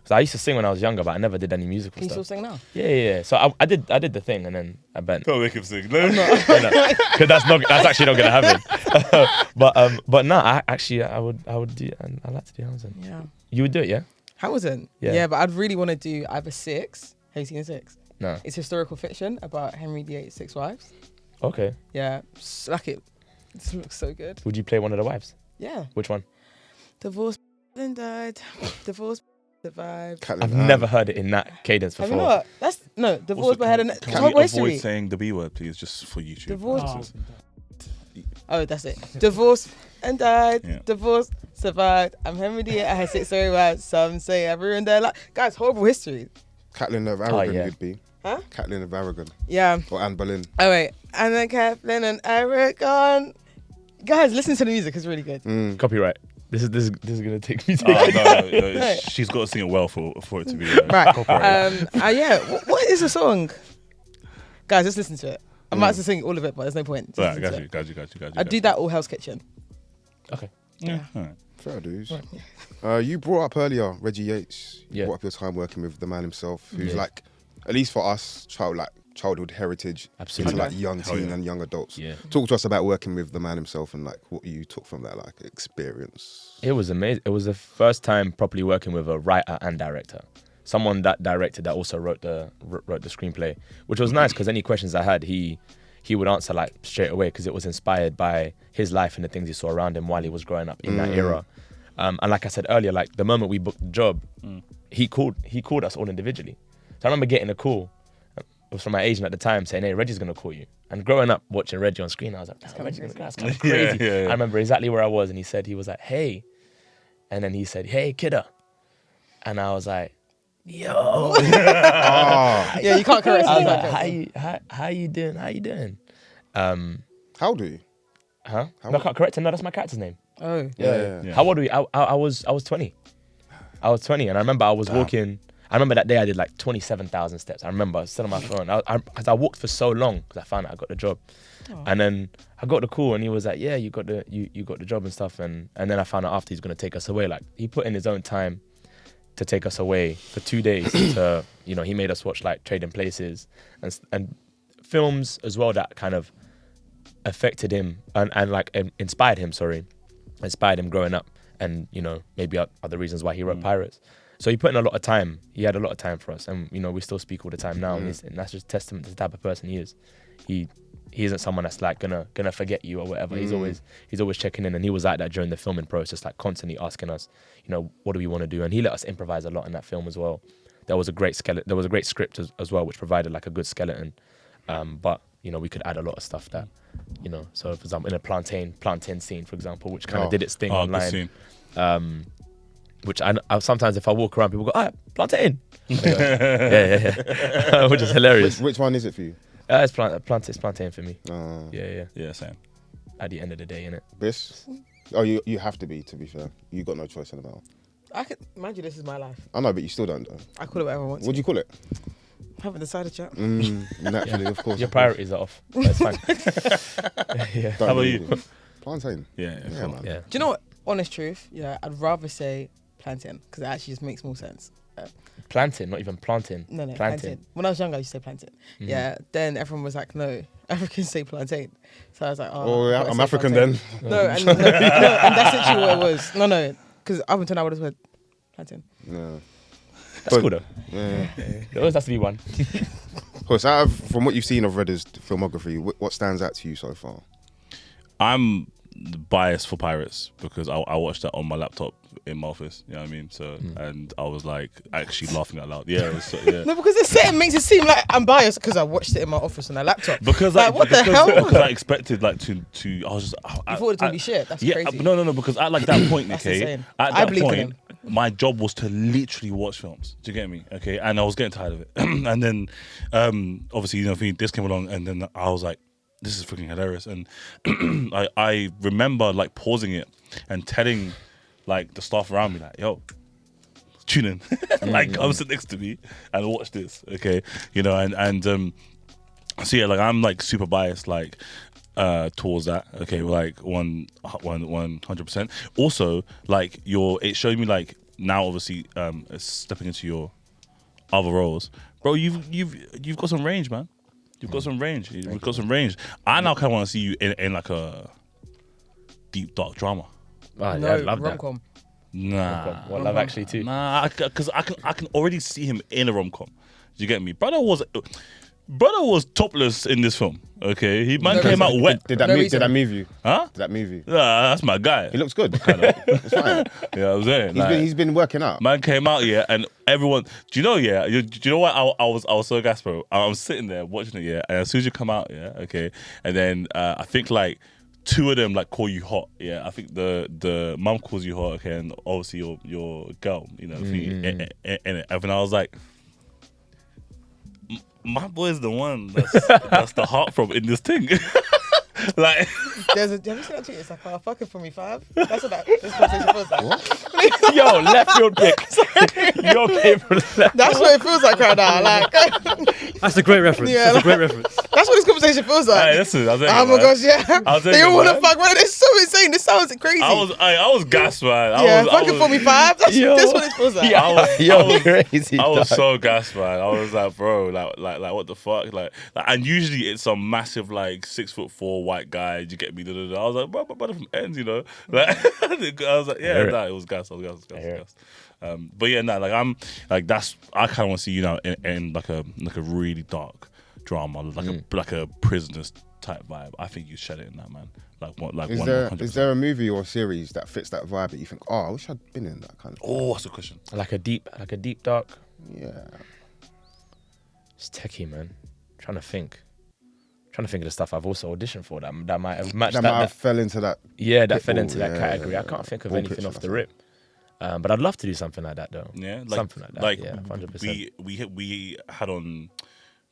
So I used to sing when I was younger, but I never did any musical Can you still stuff. sing now? Yeah. So I did the thing, and then I bent. Don't make him sing. Because that's actually not gonna happen. but no, I would do. And I like to do Hamilton. Yeah. You would do it, yeah? Hamilton? Yeah. Yeah, but I'd really want to do either Six. Have you seen Six? No. It's historical fiction about Henry VIII's 6 wives. Okay. Yeah. Like it. It looks so good. Would you play one of the wives? Yeah. Which one? Divorced and died. Divorced survived. I've never heard it in that cadence Have before. you not? That's no divorced but had a Can horrible we history. avoid saying the B word, please, just for YouTube? Divorced. Oh, that's it. Divorced and died. Yeah. Divorced, survived. I'm Henry VIII. I had 6 story wives. Some say I ruined their life. Guys, horrible history. Catelyn of Aragon yeah. would be. Huh? Catelyn of Aragon. Yeah. Or Anne Boleyn. Oh wait, and then Kathleen and Aragon. Guys, listen to the music. It's really good. Copyright. This is gonna take me. No. She's got to sing it well for it to be. Right. copyrighted. Yeah. What is the song? Guys, just listen to it. I might have to sing all of it, but there's no point. Just Right, listen to got it. you. I do that all Hell's Kitchen. Okay. Yeah. All right. Fair dues. You brought up earlier Reggie Yates. You Yeah. brought up your time working with the man himself, who's Yeah. like, at least for us, childhood heritage. Absolutely. To like young Hell teen yeah. and young adults. Yeah. Talk to us about working with the man himself and like what you took from that like experience. It was amazing. It was the first time properly working with a writer and director. Someone that directed that also wrote the screenplay, which was nice because any questions I had, he would answer like straight away because it was inspired by his life and the things he saw around him while he was growing up in that era. And like I said earlier, like the moment we booked the job, he called us all individually. So I remember getting a call. It was from my agent at the time saying, "Hey, Reggie's gonna call you." And growing up watching Reggie on screen, I was like, "Reggie's gonna call." That's kind of crazy. Yeah. I remember exactly where I was, and he was like, "Hey," and then he said, "Hey, kidda," and I was like, "Yo." Yeah, you can't correct I was me. like, how you doing? How do you? Huh? No, I can't correct him. No, that's my character's name. Oh. Yeah. How old are we? I was 20. I was 20, and I remember I was walking. I remember that day I did like 27,000 steps. I remember I was still on my phone. I walked for so long because I found out I got the job, and then I got the call, and he was like, "Yeah, you got the job and stuff." And then I found out after he's gonna take us away. Like he put in his own time to take us away for 2 days. To he made us watch like Trading Places and films as well that kind of affected him and like inspired him growing up, and maybe other reasons why he wrote Pirates. So he put in a lot of time. He had a lot of time for us, and we still speak all the time now, and that's just testament to the type of person he is. He isn't someone that's like gonna forget you or whatever. He's always checking in, and he was like that during the filming process, like constantly asking us, what do we want to do, and he let us improvise a lot in that film as well. There was a great skeleton. There was a great script as well, which provided like a good skeleton, but we could add a lot of stuff that. So for example, in a plantain scene, for example, which kind of did its thing online. Which I sometimes if I walk around, people go, plantain. Yeah. Which is hilarious. Which one is it for you? It's plantain for me. Yeah, same. At the end of the day, innit? Bis? Oh, you have to be fair. You got no choice in the matter. I could mind you, this is my life. I know, but you still don't though. I call it whatever I want. What do you call it? Haven't decided yet. Naturally, of course. Your priorities are off. That's fine. Yeah. How about you? Plantain. Yeah, man. Yeah. Do you know what? Honest truth, yeah, I'd rather say plantain because it actually just makes more sense. Plantain, not even plantain. No, Plantain. When I was younger, I used to say plantain. Mm-hmm. Yeah, then everyone was like, no, Africans say plantain. So I was like, Oh, I've yeah, gotta I'm say African plantain. then. No, and that's literally what it was. No, because up until now I would have said plantain. Yeah. That's cool though. Yeah. There always has to be one. Plus, from what you've seen of Reda's filmography, what stands out to you so far? I'm biased for Pirates because I watched that on my laptop in my office. You know what I mean? So and I was like actually laughing out loud. Yeah, yeah. No, because the setting makes it seem like I'm biased because I watched it in my office on a laptop. Because like, what the hell? Because I expected like to I was just You thought it was gonna be shit. That's yeah, crazy. no, because at like that point, That's okay, insane. at I that believe in point, him. my job was to literally watch films. Do you get me? Okay, and I was getting tired of it. And then, obviously, you know, this came along, and then I was like, this is freaking hilarious. And I remember like pausing it and telling like the staff around me like, yo, tune in. Like come sit next to me and watch this. Okay. You know, and so yeah, like I'm like super biased like towards that. Okay, like 100%. Also, like it showed me like now obviously stepping into your other roles. Bro, you've got some range, man. You've got some range. You've got some range. I now kind of want to see you in like a deep dark drama. Oh, No, yeah, I'd love that. rom-com. Nah. Well, Love Actually too. Nah, because I can already see him in a rom-com. Do you get me? Brother was topless in this film. Okay, man came out wet. Did that move you? Huh? Did that move you? Nah, that's my guy. He looks good. It's fine. Yeah, I was saying. Like, He's been working out. man came out, yeah, and everyone. Do you know? Yeah, do you know what? I was so gassed, bro. I'm sitting there watching it, yeah, and as soon as you come out, yeah, okay, and then I think like two of them like call you hot, yeah. I think the mum calls you hot, okay, and obviously your girl, you know, in it. And I was like, my boy's the one that's the heartthrob in this thing. Like, Have you seen that tweet? It's like, oh, fucking for me, five. That's what this conversation feels like. Yo, left field pick. Yo, came from left. That's what it feels like right now. Like, That's a great reference. Yeah, That's a great reference. that's what this conversation feels like. hey, listen, I was Oh my gosh, yeah. I was They all thinking, want to man. fuck. Man, it's so insane. This sounds crazy. I was gassed, man. Yeah, fucking for me, five. That's what it feels like. Crazy. I was so gassed, man. I was like, bro, like what the fuck? Like, and usually it's some massive like 6'4" white guy. You get me? I was like, bro, my brother from ends, you know. Like, I was like, yeah, nah, it was gas. I was gassed. But yeah, nah, like I'm like I kind of want to see you now in like a really dark drama, like a prisoners type vibe. I think you shed it in that, man. Is there a movie or series that fits that vibe that you think, oh, I wish I'd been in that kind of thing? Oh, that's a question. Like a deep dark. Yeah. It's techie, man. Trying to think of the stuff I've also auditioned for that might have matched That might have fell into that. Yeah, that fell pitfall, into that yeah, category. yeah, I can't think of Ball anything picture, off the that's rip. But I'd love to do something like that though. Yeah, like, something like that. Like yeah, 100%. we had on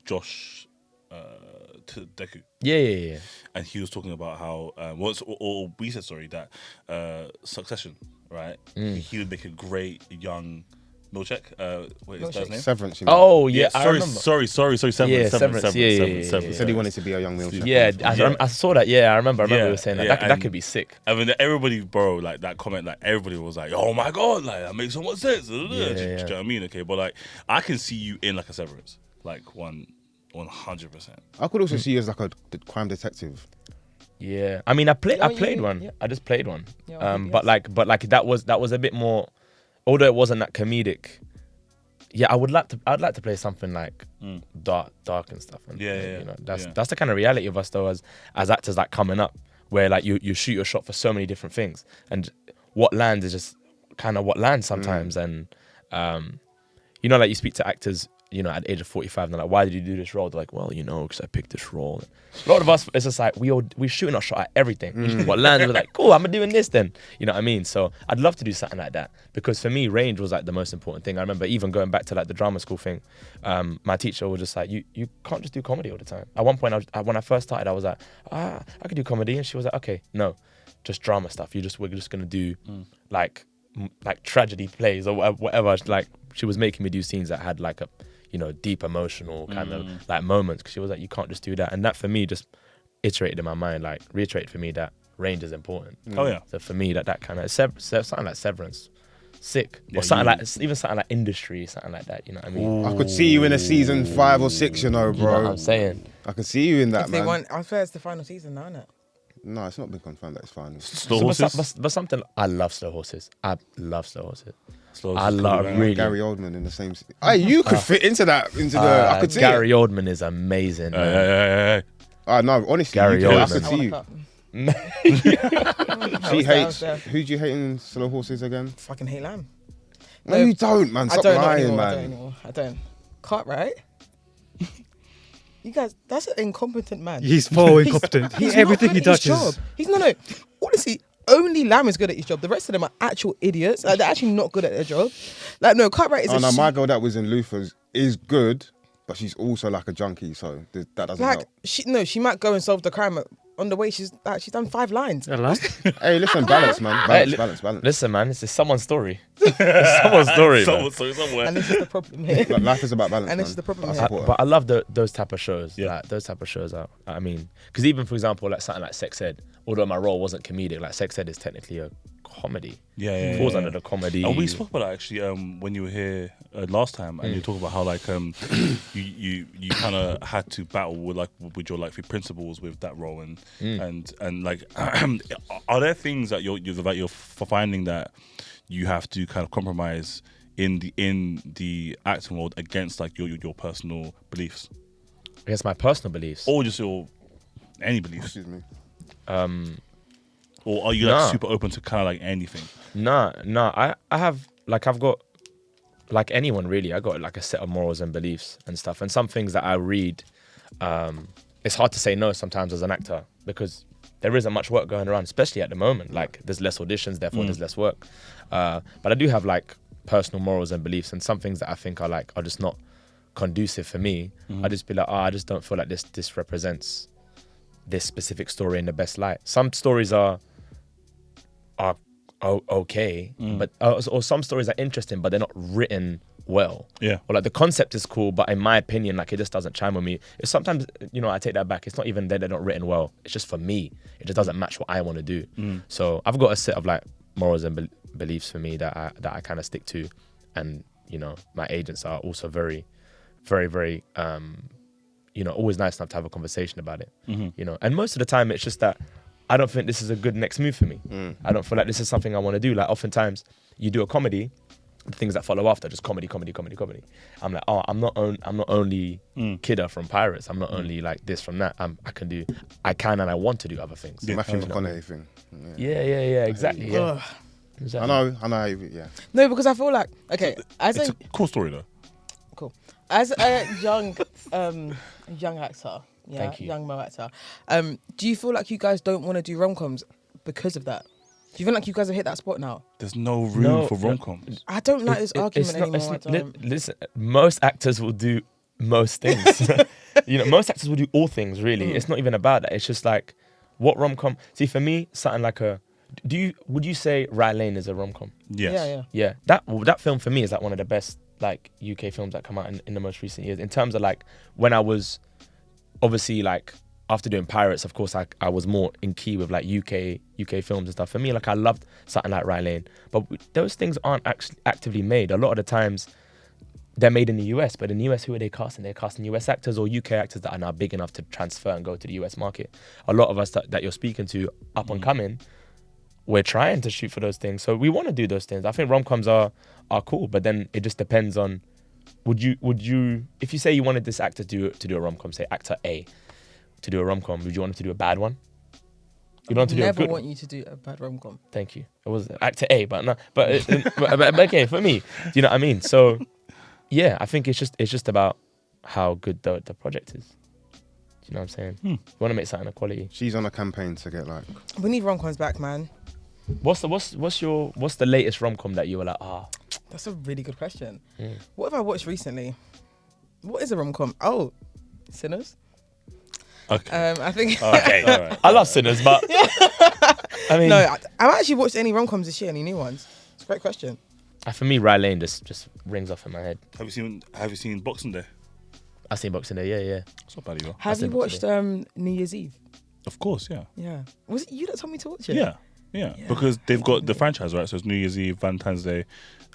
Josh Deku. Yeah. And he was talking about how or we said that Succession, right? He would make a great young Milchek. What is that name? Severance. You know? Oh yeah, I remember. Sorry. Severance. Yeah, Severance. He said he wanted to be a young Milchek. Yeah, I saw that. Yeah, I remember you were saying that. Yeah, That could be sick. I mean, everybody, bro, like that comment, like everybody was like, "Oh my god, like that makes so much sense." Do you know what I mean? Okay, but like I can see you in like a Severance, like 100%. I could also see you as like a crime detective. Yeah, I mean, I played one. Yeah. I just played one. Yeah, But like that was a bit more. Although it wasn't that comedic. Yeah, I'd like to play something like dark and stuff. And, Yeah. You know, that's the kind of reality of us though as actors, like coming up, where like you shoot your shot for so many different things, and what lands is just kind of what lands sometimes. And you know, like you speak to actors, you know, at the age of 45, and they're like, why did you do this role? They're like, well, you know, because I picked this role. A lot of us, it's just like, we're shooting our shot at everything. What lands, we're like, cool, I'm doing this then. You know what I mean? So I'd love to do something like that, because for me, range was like the most important thing. I remember even going back to like the drama school thing, my teacher was just like, you can't just do comedy all the time. At one point, when I first started, I was like, I could do comedy. And she was like, okay, no, just drama stuff. We're just going to do like tragedy plays or whatever. Like she was making me do scenes that had like deep emotional kind of like moments. Because she was like, you can't just do that. And that for me just reiterated for me that range is important. Oh yeah. So for me, that kind of something like Severance, sick, Yeah, or something like even something like Industry, something like that. You know what I mean? I could see you in a season 5 or 6, bro. You know what I'm saying? I could see you in that, If they man. want, I swear it's the final season now, isn't it? No, it's not been confirmed that it's final. Slow horses. But something I love slow horses. I love slow horses. Slow I horses love could be really. Gary Oldman in the same. Hey, you could fit into that. I could see Gary it. Oldman is amazing. man. Hey. No, honestly, Gary I Oldman. could I see want you. a cup. She hates. there. Who do you hate in Slow Horses again? Fucking hate Lamb. No, you don't, man. Stop I don't lying, anymore. man. I don't. Cartwright. You guys, that's an incompetent man. He's so incompetent. He's Everything not he good at his touches. job. He's no. Honestly, only Lamb is good at his job. The rest of them are actual idiots. Like, they're actually not good at their job. Like, no, Cartwright is. Oh no, my girl that was in Luther's is good, but she's also like a junkie, so that doesn't like help. she might go and solve the crime. On the way, she's done 5 lines. I like. Hey, listen, balance, man. Balance. Listen, man, it's someone's story. It's someone's story. man. Somewhere. And this is the problem here. Like, life is about balance, And man. this is the problem I here. support her. But I love those type of shows. Yeah. Like, those type of shows are. I mean, because even for example, like something like Sex Ed, although my role wasn't comedic, like Sex Ed is technically a comedy. Yeah. It falls under the comedy. And we spoke about that actually when you were here last time, and you talked about how like you kind of had to battle with your like principles with that role, and like are there things that you're finding that you have to kind of compromise in the acting world against like your personal beliefs, Against my personal beliefs. or just your any beliefs, Excuse me. or are you like super open to kind of like anything? No. I have I've got like anyone really. I got like a set of morals and beliefs and stuff. And some things that I read, it's hard to say no sometimes as an actor because there isn't much work going around, especially at the moment. Like there's less auditions, therefore there's less work. But I do have like personal morals and beliefs, and some things that I think are just not conducive for me. I just be like, I just don't feel like this represents this specific story in the best light. Some stories are okay, but or some stories are interesting, but they're not written well. Yeah. Or like the concept is cool, but in my opinion, like it just doesn't chime with me. It's sometimes, I take that back. It's not even that they're not written well. It's just for me. It just doesn't match what I want to do. So I've got a set of like morals and beliefs for me that I kind of stick to, and my agents are also very, very, very, always nice enough to have a conversation about it. And most of the time it's just that I don't think this is a good next move for me. I don't feel like this is something I want to do. Like oftentimes you do a comedy, the things that follow after just comedy. I'm like, I'm not only Kidder from Pirates. I'm not only like this from that. I can and I want to do other things. The Matthew McConaughey thing. Yeah, exactly. Yeah. Ugh. Exactly. I know. Yeah. No, because I feel like as It's a a cool story though. cool as a young actor, Thank you. young male actor. Do you feel like you guys don't want to do rom-coms because of that? Do you feel like you guys have hit that spot now? There's no room for rom-coms. I don't like this argument It's not- anymore. it's- I don't. Listen, most actors will do most things. Most actors will do all things. Really, it's not even about that. It's just like what rom-com. See, for me, something like would you say Rye Lane is a rom-com? Yes. Yeah. That film for me is like one of the best like UK films that come out in the most recent years. In terms of like when I was obviously like after doing Pirates, of course I was more in key with like UK films and stuff. For me, like I loved something like Rye Lane, but those things aren't actually actively made. A lot of the times they're made in the US, but in the US, who are they casting? They're casting US actors or UK actors that are now big enough to transfer and go to the US market. A lot of us that you're speaking to up and coming, we're trying to shoot for those things. So we want to do those things. I think rom-coms are cool, but then it just depends on, would you, if you say you wanted this actor to do a rom-com, say actor A, to do a rom-com, would you want him to do a bad one? You don't want to do a Never good want you to do a bad rom-com. Thank you. It was actor A, but no, but okay, for me, do you know what I mean? So yeah, I think it's just about how good the project is. Do you know what I'm saying? We want to make something of quality. She's on a campaign to get like. We need rom-coms back, man. What's the latest rom-com that you were like, That's a really good question. What have I watched recently? What is a rom-com? Oh, Sinners. Okay. I think. Okay. All right. I love Sinners, but I mean, No, I've actually watched any rom-coms this year, any new ones. It's a great question. For me, Rye Lane just rings off in my head. Have you seen Boxing Day? I've seen Boxing Day. Yeah. It's not bad either. Have you watched New Year's Eve? Of course, yeah. Yeah. Was it you that told me to watch it? Yeah. Because they've got the franchise, right? So it's New Year's Eve, Valentine's Day.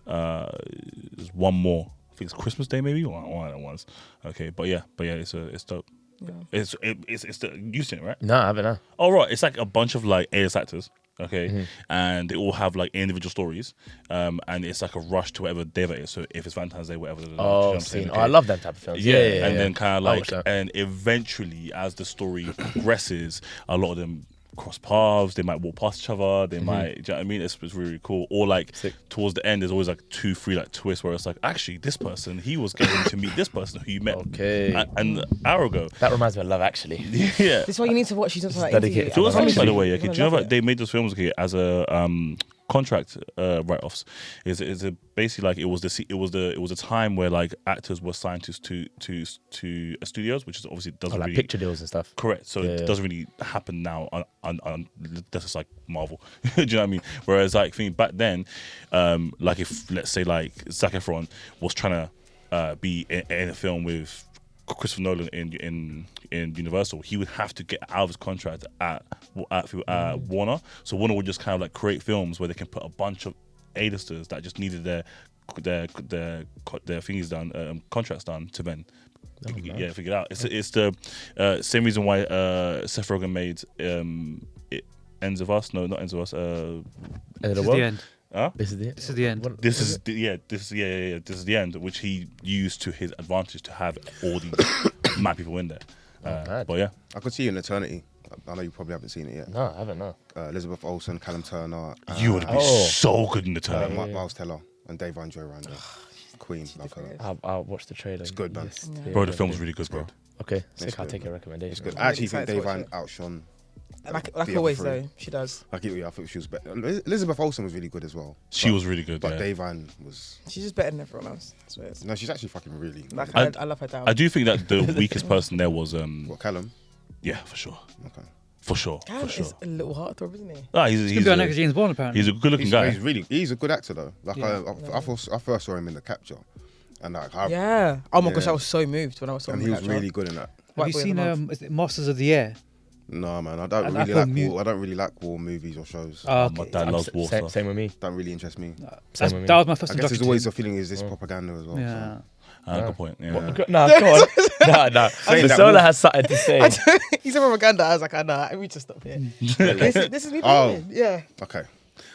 There's one more. I think it's Christmas Day, maybe, or one of the ones. Okay, but yeah, it's dope. Yeah. It's you've seen it, right? No, I haven't. No. Oh right, it's like a bunch of like A-list actors. Okay, and they all have like individual stories, and it's like a rush to whatever day that is. So if it's Valentine's Day, whatever. Okay. I love that type of films. Yeah. And then kind of like, and eventually, as the story progresses, a lot of them cross paths. They might walk past each other. They might. Do you know what I mean? It's really cool. Or like towards the end, there's always like 2-3 like twists where it's like, actually, this person, he was getting to meet this person who you met an hour ago. That reminds me of Love Actually. Yeah. This is why you need to watch these. Like, by the way, okay, do you know that they made those films as a contract write-offs? Is basically like it was a time where like actors were signed to studios, which is obviously doesn't like really picture deals and stuff. Correct. So it doesn't really happen now on that's just like Marvel. Do you know what I mean? Whereas like I think back then, like if let's say like Zac Efron was trying to be in a film with Christopher Nolan in Universal, he would have to get out of his contract at Warner. So Warner would just kind of like create films where they can put a bunch of A-listers that just needed their things done, contracts done to then figure it out. It's the same reason why Seth Rogen made it Ends of Us. No, not Ends of Us. End of the World. The end. Huh? This is the end. This is the end, which he used to his advantage to have all these mad people in there. But yeah, I could see you in Eternity. I know you probably haven't seen it yet. No, I haven't. No. Elizabeth Olsen, Callum Turner. You would be so good in Eternity. Miles Teller and Dave Andre around there. Queen. I'll watch the trailer. It's good, man. Yes, bro, the film's really good, bro. Okay, sick. I'll take your recommendation. It's good. I actually think Dave outshone. Like always, though, she does. I think she was better. Elizabeth Olsen was really good as well. She was really good, but Dave was. She's just better than everyone else. I swear. No, she's actually fucking really. Like I love her down. I do think that the weakest person there was what, Callum? Yeah, for sure. Okay. For sure. Callum is a little heartthrob, isn't he? He's gonna be on next James Bond apparently. He's a good-looking guy. He's a good actor though. Like I first saw him in The Capture, and like oh my gosh, I was so moved when I saw him. And he was really good in that. Have you seen is it Masters of the Air? No, man, I don't really like war movies or shows. My dad loves war stuff. Same with me. Don't really interest me. That was my first. I guess there's always a feeling is this propaganda as well. Yeah. Good point. Yeah. No, go on. No. Sola has something to say. He's a propaganda. I was like, nah, we just stop here. this is me. Yeah. Okay.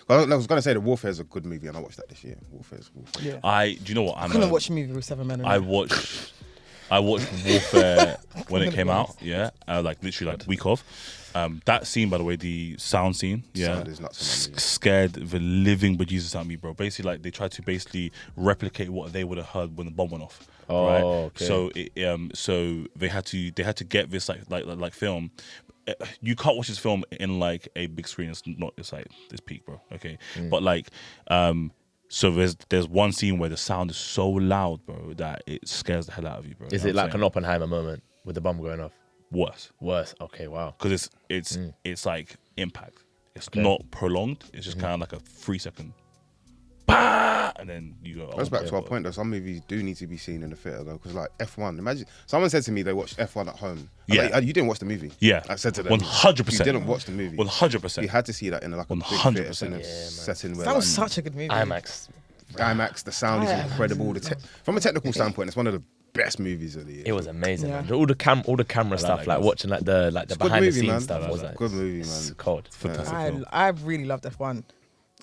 Well, I was gonna say the Warfare is a good movie, and I watched that this year. Warfare. Yeah. Do you know what? I couldn't watch a movie with 7 men. I watched Warfare when it came out. Yeah, like literally like week of. That scene, by the way, the sound scene, sound is nuts, scared the living bejesus out of me, bro. Basically, like they tried to replicate what they would have heard when the bomb went off. Right. Okay. So so they had to get this like film. You can't watch this film in like a big screen. It's like this peak, bro. Okay, but like so there's one scene where the sound is so loud, bro, that it scares the hell out of you, bro. Is it like an Oppenheimer moment with the bomb going off? Worse. Okay, wow. Because it's like impact. It's not prolonged. It's just kind of like a 3-second. Bah! And then you go. That's back to our point though. Some movies do need to be seen in the theater though, because like F1. Imagine someone said to me they watched F1 at home. Like, you didn't watch the movie. Yeah, I said to them 100%. You didn't watch the movie. 100%. You had to see that in like a 100%. big theater setting. Where that was such a good movie. IMAX. The sound is incredible. From a technical standpoint, it's one of the best movies of the year. It was amazing, man. All the camera stuff, like watching like the behind the scenes stuff was like good movie, man. It's cold. Fantastic film. I really loved F1.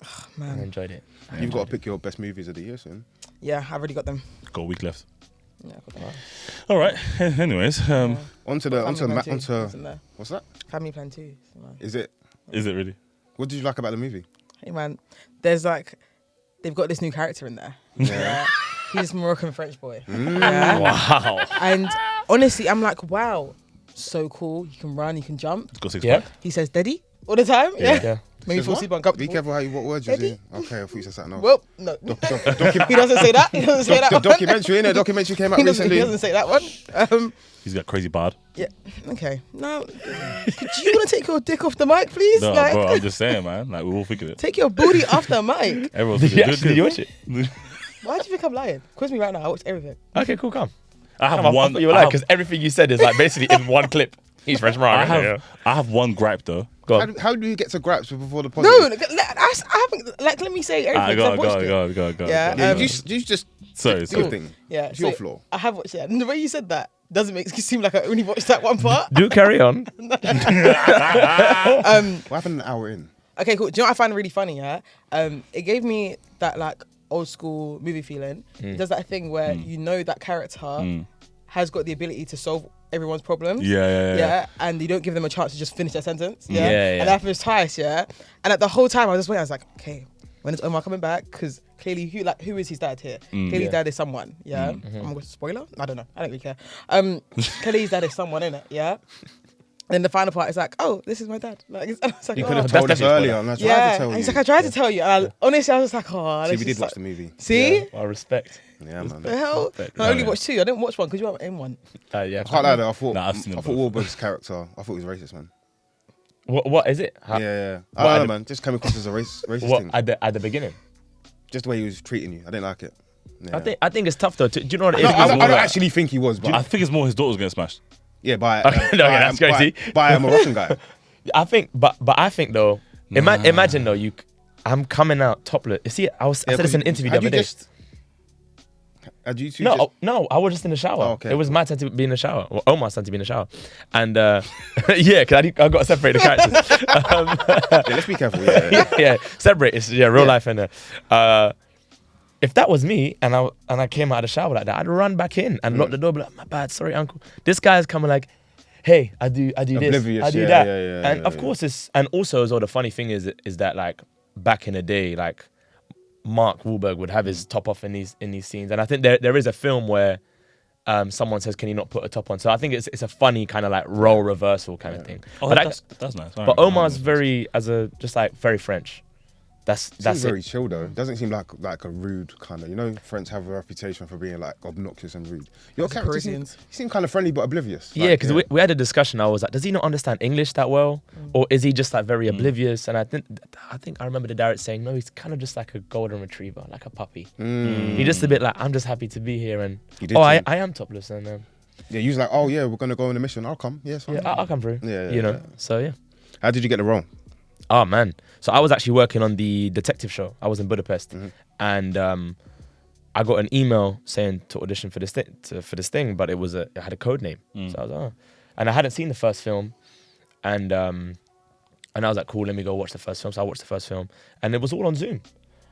Oh, man, I enjoyed it. You've got to pick your best movies of the year soon. Yeah, I've already got them. Got a week left. Yeah, I've got them. All right. Anyways, onto what's that? Family Plan 2. Is it really? What did you like about the movie? Hey man, there's like they've got this new character in there. Yeah. He's this Moroccan French boy. Yeah. Wow. And honestly, I'm like, wow, so cool. You can run, you can jump. It's got 6 Yeah. pack. He says, "Daddy," all the time. Yeah. Maybe fall asleep uncomfortable. Be careful what words you say. Okay, I thought you said something else. Well, no. He doesn't say that. He doesn't say that The one. documentary, innit? Documentary came out He recently. doesn't say that one. He's got crazy bard. Yeah. Okay. Now, do you want to take your dick off the mic, please? No, like, bro, I'm just saying, man. Like, we all figured it. take your booty off the mic. Everyone's Did you watch it? Why do you think I'm lying? Quiz me right now. I watched everything. Okay, cool, come. I have Come on, one. you were like, because everything you said is like basically in one clip. He's French Mark. I have one gripe though. Go on. How do you get to gripes before the podcast? No, I haven't. Like, let me say everything. 'cause I've watched it. Go. Yeah, Yeah, you just Sorry, do your sorry. thing. Yeah, It's your so flaw. I have watched it. And the way you said that doesn't make it seem like I only watched that one part. Do carry on. What happened an hour in? Okay, cool. Do you know what I find really funny? Yeah, it gave me that like old school movie feeling. It does that thing where you know that character has got the ability to solve everyone's problems. Yeah. And you don't give them a chance to just finish their sentence. Yeah, yeah. And that happens twice. Yeah. And at the whole time I was just waiting. I was like, okay, when is Omar coming back? Because clearly, who is his dad here? Clearly, his dad is someone. Yeah. I'm going to spoiler. I don't know. I don't really care. Clearly, his dad is someone in it. Yeah. And the final part is like, oh, this is my dad. Like, and I was like, You oh. could have told us earlier. And I tried to Yeah, tell and you. he's like, I tried to tell you. And honestly, I was just like, oh. See, this we did is watch like- the movie. See? I respect. Yeah, man. The hell? Respect. I only watched 2. I didn't watch 1 because you weren't in 1. Yeah. I can't lie though. I thought Nah, I've seen them Wahlberg's character. I thought he was racist, man. What is it? Yeah. I What, don't know, at man. Just came across as a racist What thing. at the beginning? Just the way he was treating you. I didn't like it. Yeah. I think it's tough though. Do you know what it is? No, I don't more like- actually think he was, but I think it's more his daughter's getting smashed. yeah, by that's crazy. By a Moroccan guy. I think, but I think though. Imagine though, I'm coming out topless. You see, I said this in an interview the other day. Had you two No, I was just in the shower. Oh, okay. It was my time to be in the shower. Well, Omar's time to be in the shower. And yeah, because I got to separate the characters. Yeah, let's be careful. Yeah. Separate. It's real life and if that was me and I came out of the shower like that, I'd run back in and lock the door, be like, my bad, sorry, uncle. This guy's coming like, hey, I do this, Oblivious, I do yeah, that. yeah, And of course it's, and also as well, the funny thing is that like back in the day, like Mark Wahlberg would have his top off in these scenes. And I think there is a film where someone says, can you not put a top on? So I think it's a funny kind of like role reversal kind of thing. Oh, But that's nice. but Omar's very very French. That's Seems it. very chill though. Doesn't seem like a rude kind of. You know, French have a reputation for being like obnoxious and rude. Your character Parisians. seem kind of friendly but oblivious. Yeah, because we had a discussion. I was like, does he not understand English that well, or is he just like very oblivious? And I think I remember the director saying, no, he's kind of just like a golden retriever, like a puppy. He's just a bit like, I'm just happy to be here, and He did I too. am topless, and Yeah, he was like, oh yeah, we're gonna go on a mission. I'll come. Yeah, it's fine. yeah, I'll come through. Yeah, you know. yeah. So yeah. How did you get the role? Oh man, so I was actually working on the detective show. I was in Budapest, and I got an email saying to audition for this thing, but it had a code name. So I was and I hadn't seen the first film, and I was like, cool, let me go watch the first film. So I watched the first film, and it was all on Zoom.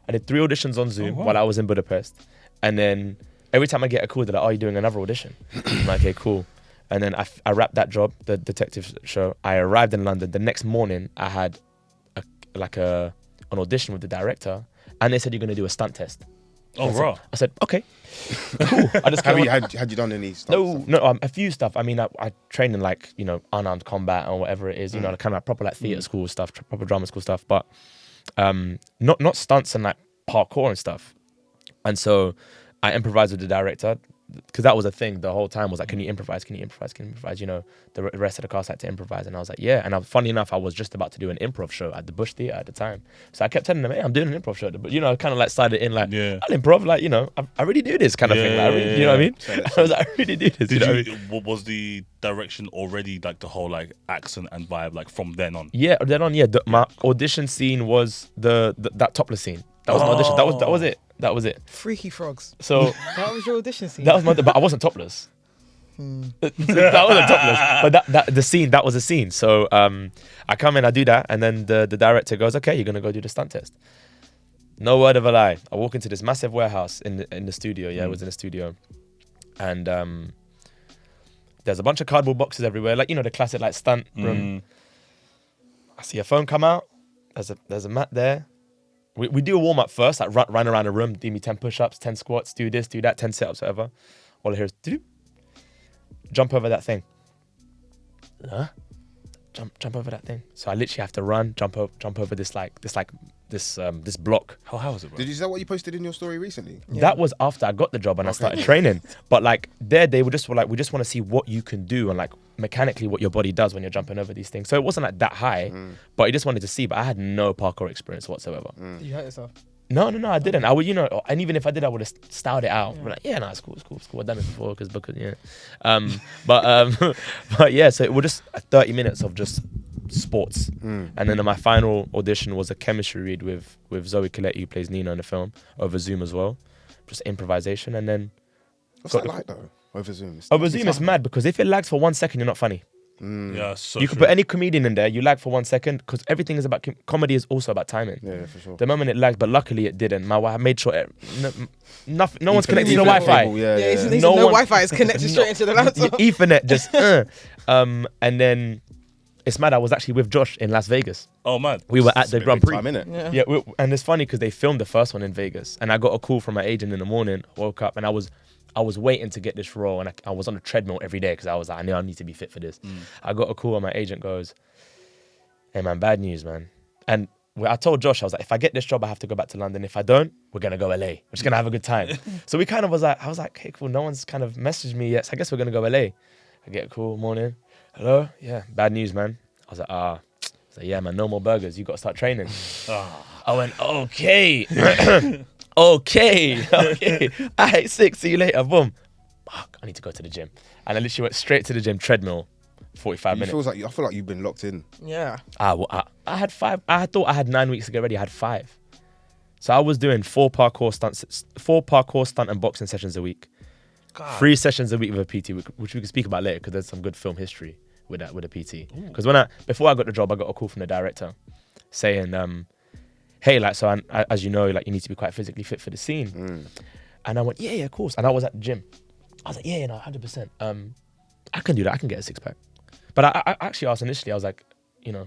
I did 3 auditions on Zoom while I was in Budapest, and then every time I get a call, they're like, "Oh, you're doing another audition?" I'm like, "Okay, cool." And then I wrapped that job, the detective show. I arrived in London. The next morning, I had an audition with the director, and they said, you're going to do a stunt test. Oh, right. I said, okay, cool. I just Had came you done any stuff? no, a few stuff. I mean, I trained in like, unarmed combat or whatever it is, kind of like proper like theatre school stuff, proper drama school stuff, but not stunts and like parkour and stuff. And so I improvised with the director, because that was a thing the whole time, was like, can you improvise? The rest of the cast had to improvise, and I was like, yeah. And funny enough, I was just about to do an improv show at the Bush Theatre at the time, so I kept telling them, hey, I'm doing an improv show, but kind of like started in like, I'll improv, like, I really do this kind of thing, like, you know what I mean? I was like, I really do this. What was the direction already like the whole like accent and vibe like from then on? Yeah, my audition scene was that topless scine. That was my audition. That was it. Freaky frogs. So That was your audition scene. that was but I wasn't topless. That wasn't topless. But that was a scene. So I come in, I do that, and then the director goes, okay, you're gonna go do the stunt test. No word of a lie. I walk into this massive warehouse in the studio. Yeah, it was in the studio, and there's a bunch of cardboard boxes everywhere, like the classic like stunt room. I see a phone come out. There's a mat there. We do a warm up first, like run around the room, do me 10 push-ups, 10 squats, do this, do that, 10 sit-ups, whatever. All I hear is jump over that thing. Huh? jump over that thing. So I literally have to run, jump over this block. How high was it, bro? Did you see that what you posted in your story recently? Yeah. That was after I got the job and I started training. But like they were just like, we just want to see what you can do and like mechanically what your body does when you're jumping over these things. So it wasn't like that high, but I just wanted to see. But I had no parkour experience whatsoever. Did you hurt yourself? No, I didn't. I would, and even if I did, I would have styled it out. We're like, no, it's cool. I've done it before because yeah. But yeah, so it was just 30 minutes of just sports. And then my final audition was a chemistry read with Zoe Colletti, who plays Nina in the film, over Zoom as well. Just improvisation, and then. What's that like though? Over Zoom. Over Zoom, it's mad because if it lags for 1 second, you're not funny. Yeah, so you could put any comedian in there, you lag for 1 second because everything is about comedy is also about timing. Yeah, for sure. The moment it lagged, but luckily it didn't. My wife made sure no one's connected to the Wi-Fi. No Wi-Fi is connected straight into the laptop. Ethernet just and then it's mad. I was actually with Josh in Las Vegas. Oh man, we were at the Grand Prix. Yeah, and it's funny because they filmed the first one in Vegas, and I got a call from my agent in the morning. Woke up and I was waiting to get this role, and I was on a treadmill every day because I was like, I knew I need to be fit for this. I got a call and my agent goes, "Hey man, bad news, man." And I told Josh, I was like, if I get this job, I have to go back to London. If I don't, we're gonna go LA. We're just gonna have a good time. So we kind of I was like, hey, cool. No one's kind of messaged me yet, so I guess we're gonna go LA. I get a call, morning. Hello, yeah, bad news, man. I was like, yeah, man, no more burgers. You got to start training. I went, okay. Okay. I hate 6. See you later. Boom. Fuck, I need to go to the gym. And I literally went straight to the gym, treadmill, 45 minutes. I feel like you've been locked in. Yeah. I had 5. I thought I had 9 weeks to get ready. I had 5. So I was doing 4 parkour stunt and boxing sessions a week. God. 3 sessions a week with a PT, which we can speak about later because there's some good film history with a PT. Because before I got the job, I got a call from the director saying, hey, like, so as you know, like, you need to be quite physically fit for the scene. And I went, yeah, of course. And I was at the gym. I was like, yeah, no, 100%. I can do that. I can get a 6-pack. But I actually asked initially, I was like,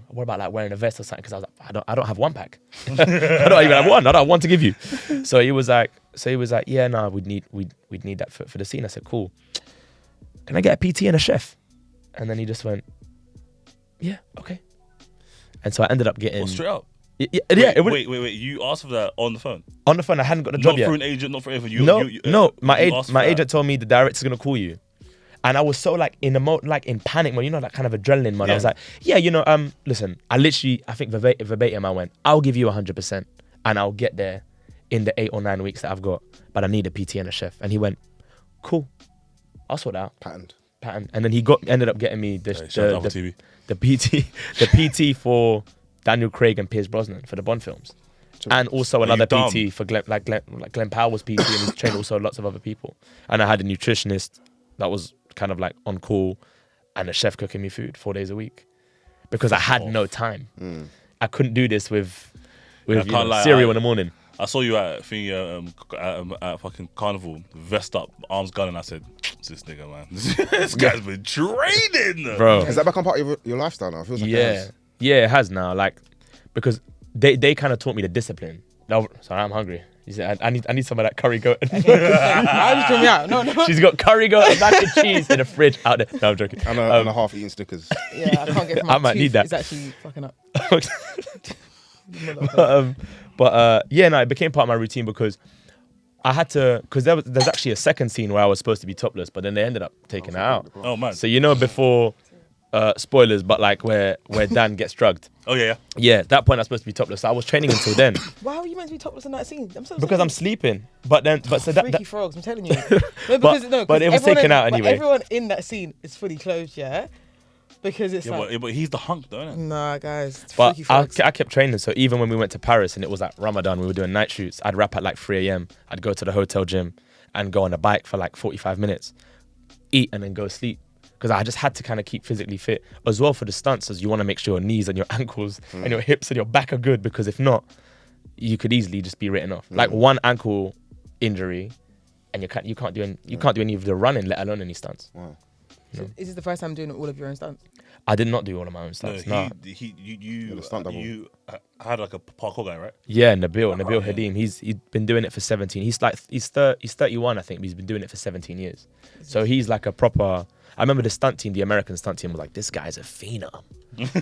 what about like wearing a vest or something? Because I was like, I don't have 1 pack. I don't even have one. I don't have one to give you. So he was like, yeah, no, we'd need that for the scene. I said, cool. Can I get a PT and a chef? And then he just went, yeah, okay. And so I ended up getting straight up. Wait. You asked for that on the phone? On the phone, I hadn't got the job yet. Not through an agent, not for anything. No. My agent told me the director's gonna call you, and I was so like in panic mode, that kind of adrenaline mode. Yeah. I was like, yeah, listen. I think verbatim, I went, I'll give you 100%, and I'll get there in the 8 or 9 weeks that I've got, but I need a PT and a chef. And he went, cool, I'll sort that out. Patterned. And then he ended up getting me the PT for Daniel Craig and Pierce Brosnan for the Bond films, and also another PT for Glenn Powell's PT, and he's trained also lots of other people. And I had a nutritionist that was kind of like on call, and a chef cooking me food 4 days a week because I had no time. I couldn't do this with cereal in the morning. I saw you at fucking carnival, vest up, arms gun, and I said, "It's this nigga, man. This guy's been training, bro." Has that become part of your lifestyle now? It feels like it has now. Like, because they kind of taught me the discipline. No, sorry, I'm hungry. You said I need some of that curry goat. I'm just coming out. No. She's got curry goat and mac and cheese in the fridge out there. No, I'm joking. I'm a half-eaten Snickers. Yeah, I can't get. I might need that. It's actually fucking up. It became part of my routine because I had to, because there's actually a second scene where I was supposed to be topless, but then they ended up taking it out. Oh man! So before spoilers, but like where Dan gets drugged. Oh yeah. Yeah, at that point I was supposed to be topless. So I was training until then. Why were you meant to be topless in that scene? Because I'm sleeping. But so freaky frogs, I'm telling you. But it was taken out anyway. Everyone in that scene is fully clothed, yeah. Because it's but he's the hunk, though, isn't it? Nah, guys. But I kept training. So even when we went to Paris and it was like Ramadan, we were doing night shoots. I'd rap at like 3 a.m. I'd go to the hotel gym and go on a bike for like 45 minutes, eat and then go sleep. Because I just had to kind of keep physically fit as well for the stunts, as you want to make sure your knees and your ankles and your hips and your back are good. Because if not, you could easily just be written off. Like one ankle injury, and you can't do any of the running, let alone any stunts. Wow. So is this the first time doing all of your own stunts? I did not do all of my own stunts. No. You're the stunt double. You had like a parkour guy, right? Yeah, Nabil Hadim. He's been doing it for 17. He's 31, I think. But he's been doing it for 17 years. So he's like a proper. I remember the stunt team, the American stunt team, was like, this guy's a phenom,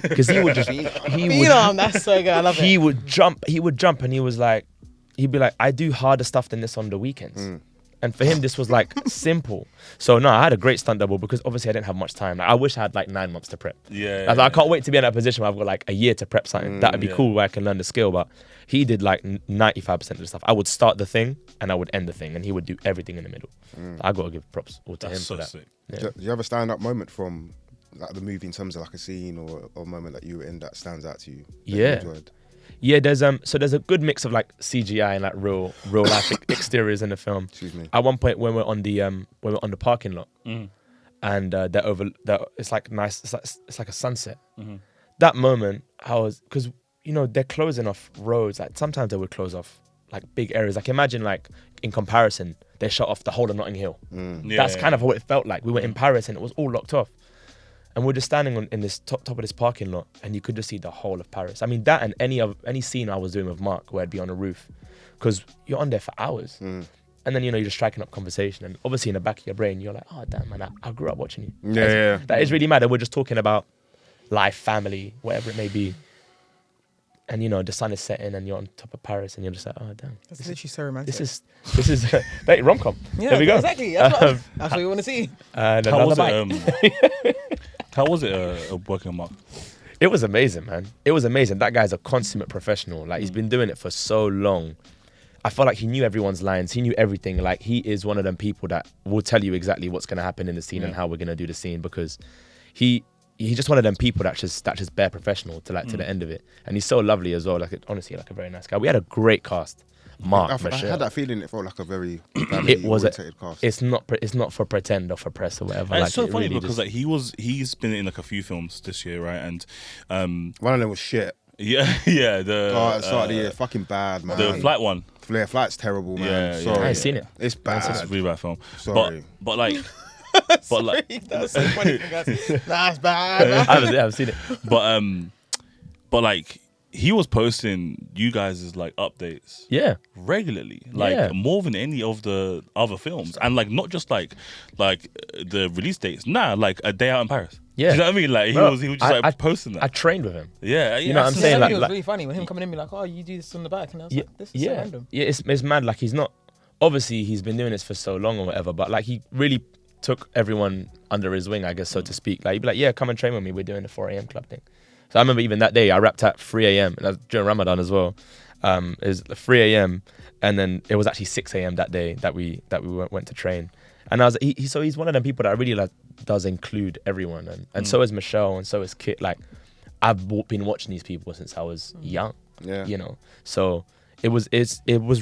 because he would just That's so good. I love it. He would jump, and he'd be like, I do harder stuff than this on the weekends. And for him, this was like simple. So no, I had a great stunt double because obviously I didn't have much time. Like, I wish I had like 9 months to prep. I can't wait to be in that position where I've got like a year to prep something. That would be cool where I can learn the skill. But he did like 95% of the stuff. I would start the thing and I would end the thing, and he would do everything in the middle. I got to give props all to him for that. Sick. Yeah. Do you have a stand-up moment from like the movie in terms of like a scene or a moment that you were in that stands out to you? That you enjoyed? Yeah, there's a good mix of like CGI and like real life exteriors in the film. Excuse me. At one point when we're on the parking lot, and it's like nice, it's like a sunset. That moment, because they're closing off roads. Like sometimes they would close off like big areas. Like imagine like in comparison, they shut off the whole of Notting Hill. That's kind of what it felt like. We were in Paris and it was all locked off. And we're just standing in this top of this parking lot, and you could just see the whole of Paris. I mean, that and any scene I was doing with Mark, where I'd be on a roof, because you're on there for hours, and then you're just striking up conversation, and obviously in the back of your brain, you're like, oh damn man, I grew up watching you. That is really mad. And we're just talking about life, family, whatever it may be, and the sun is setting, and you're on top of Paris, and you're just like, oh damn, That's literally so romantic. this is rom-com. Yeah, there we go. Exactly. That's what you want to see. How was it working on Mark? It was amazing, man. It was amazing. That guy's a consummate professional. Like, he's been doing it for so long. I felt like he knew everyone's lines. He knew everything. Like, he is one of them people that will tell you exactly what's going to happen in the scene and how we're going to do the scene, because he's just one of them people that just bare professional to the end of it. And he's so lovely as well. Like, honestly, like a very nice guy. We had a great cast. Mark, I Michelle. had that feeling. It felt like a very it was oriented cast. It's not for pretend or for press or whatever. And like, it's so funny really because like he's been in like a few films this year, right? And one of them was shit. The Start of the year, fucking bad, man. The flight one. Flight's terrible, man. Yeah, Sorry. I ain't seen it. It's bad. It's a really bad film. Sorry. But like That's so funny. That's bad. I haven't seen it. But like he was posting you guys' like updates regularly, like more than any of the other films, and like not just like the release dates. Like a day out in Paris. Yeah, do you know what I mean? Like he was just like posting that. I trained with him. Yeah, you know what I'm saying. Like, it was really funny when him coming in, be like, "Oh, you do this on the back," and I was like, "This is so random." Yeah, it's mad. Like, he's not. Obviously, he's been doing this for so long or whatever, but like he really took everyone under his wing, I guess, so to speak. Like, he'd be like, "Yeah, come and train with me. We're doing the 4 a.m. club thing." So I remember even that day I rapped at 3 a.m. and that was during Ramadan as well. It was 3 a.m. and then it was actually 6 a.m. that day that we went to train. And I was so he's one of them people that really like does include everyone, and so is Michelle, and so is Kit. Like, I've been watching these people since I was young. Yeah, So it was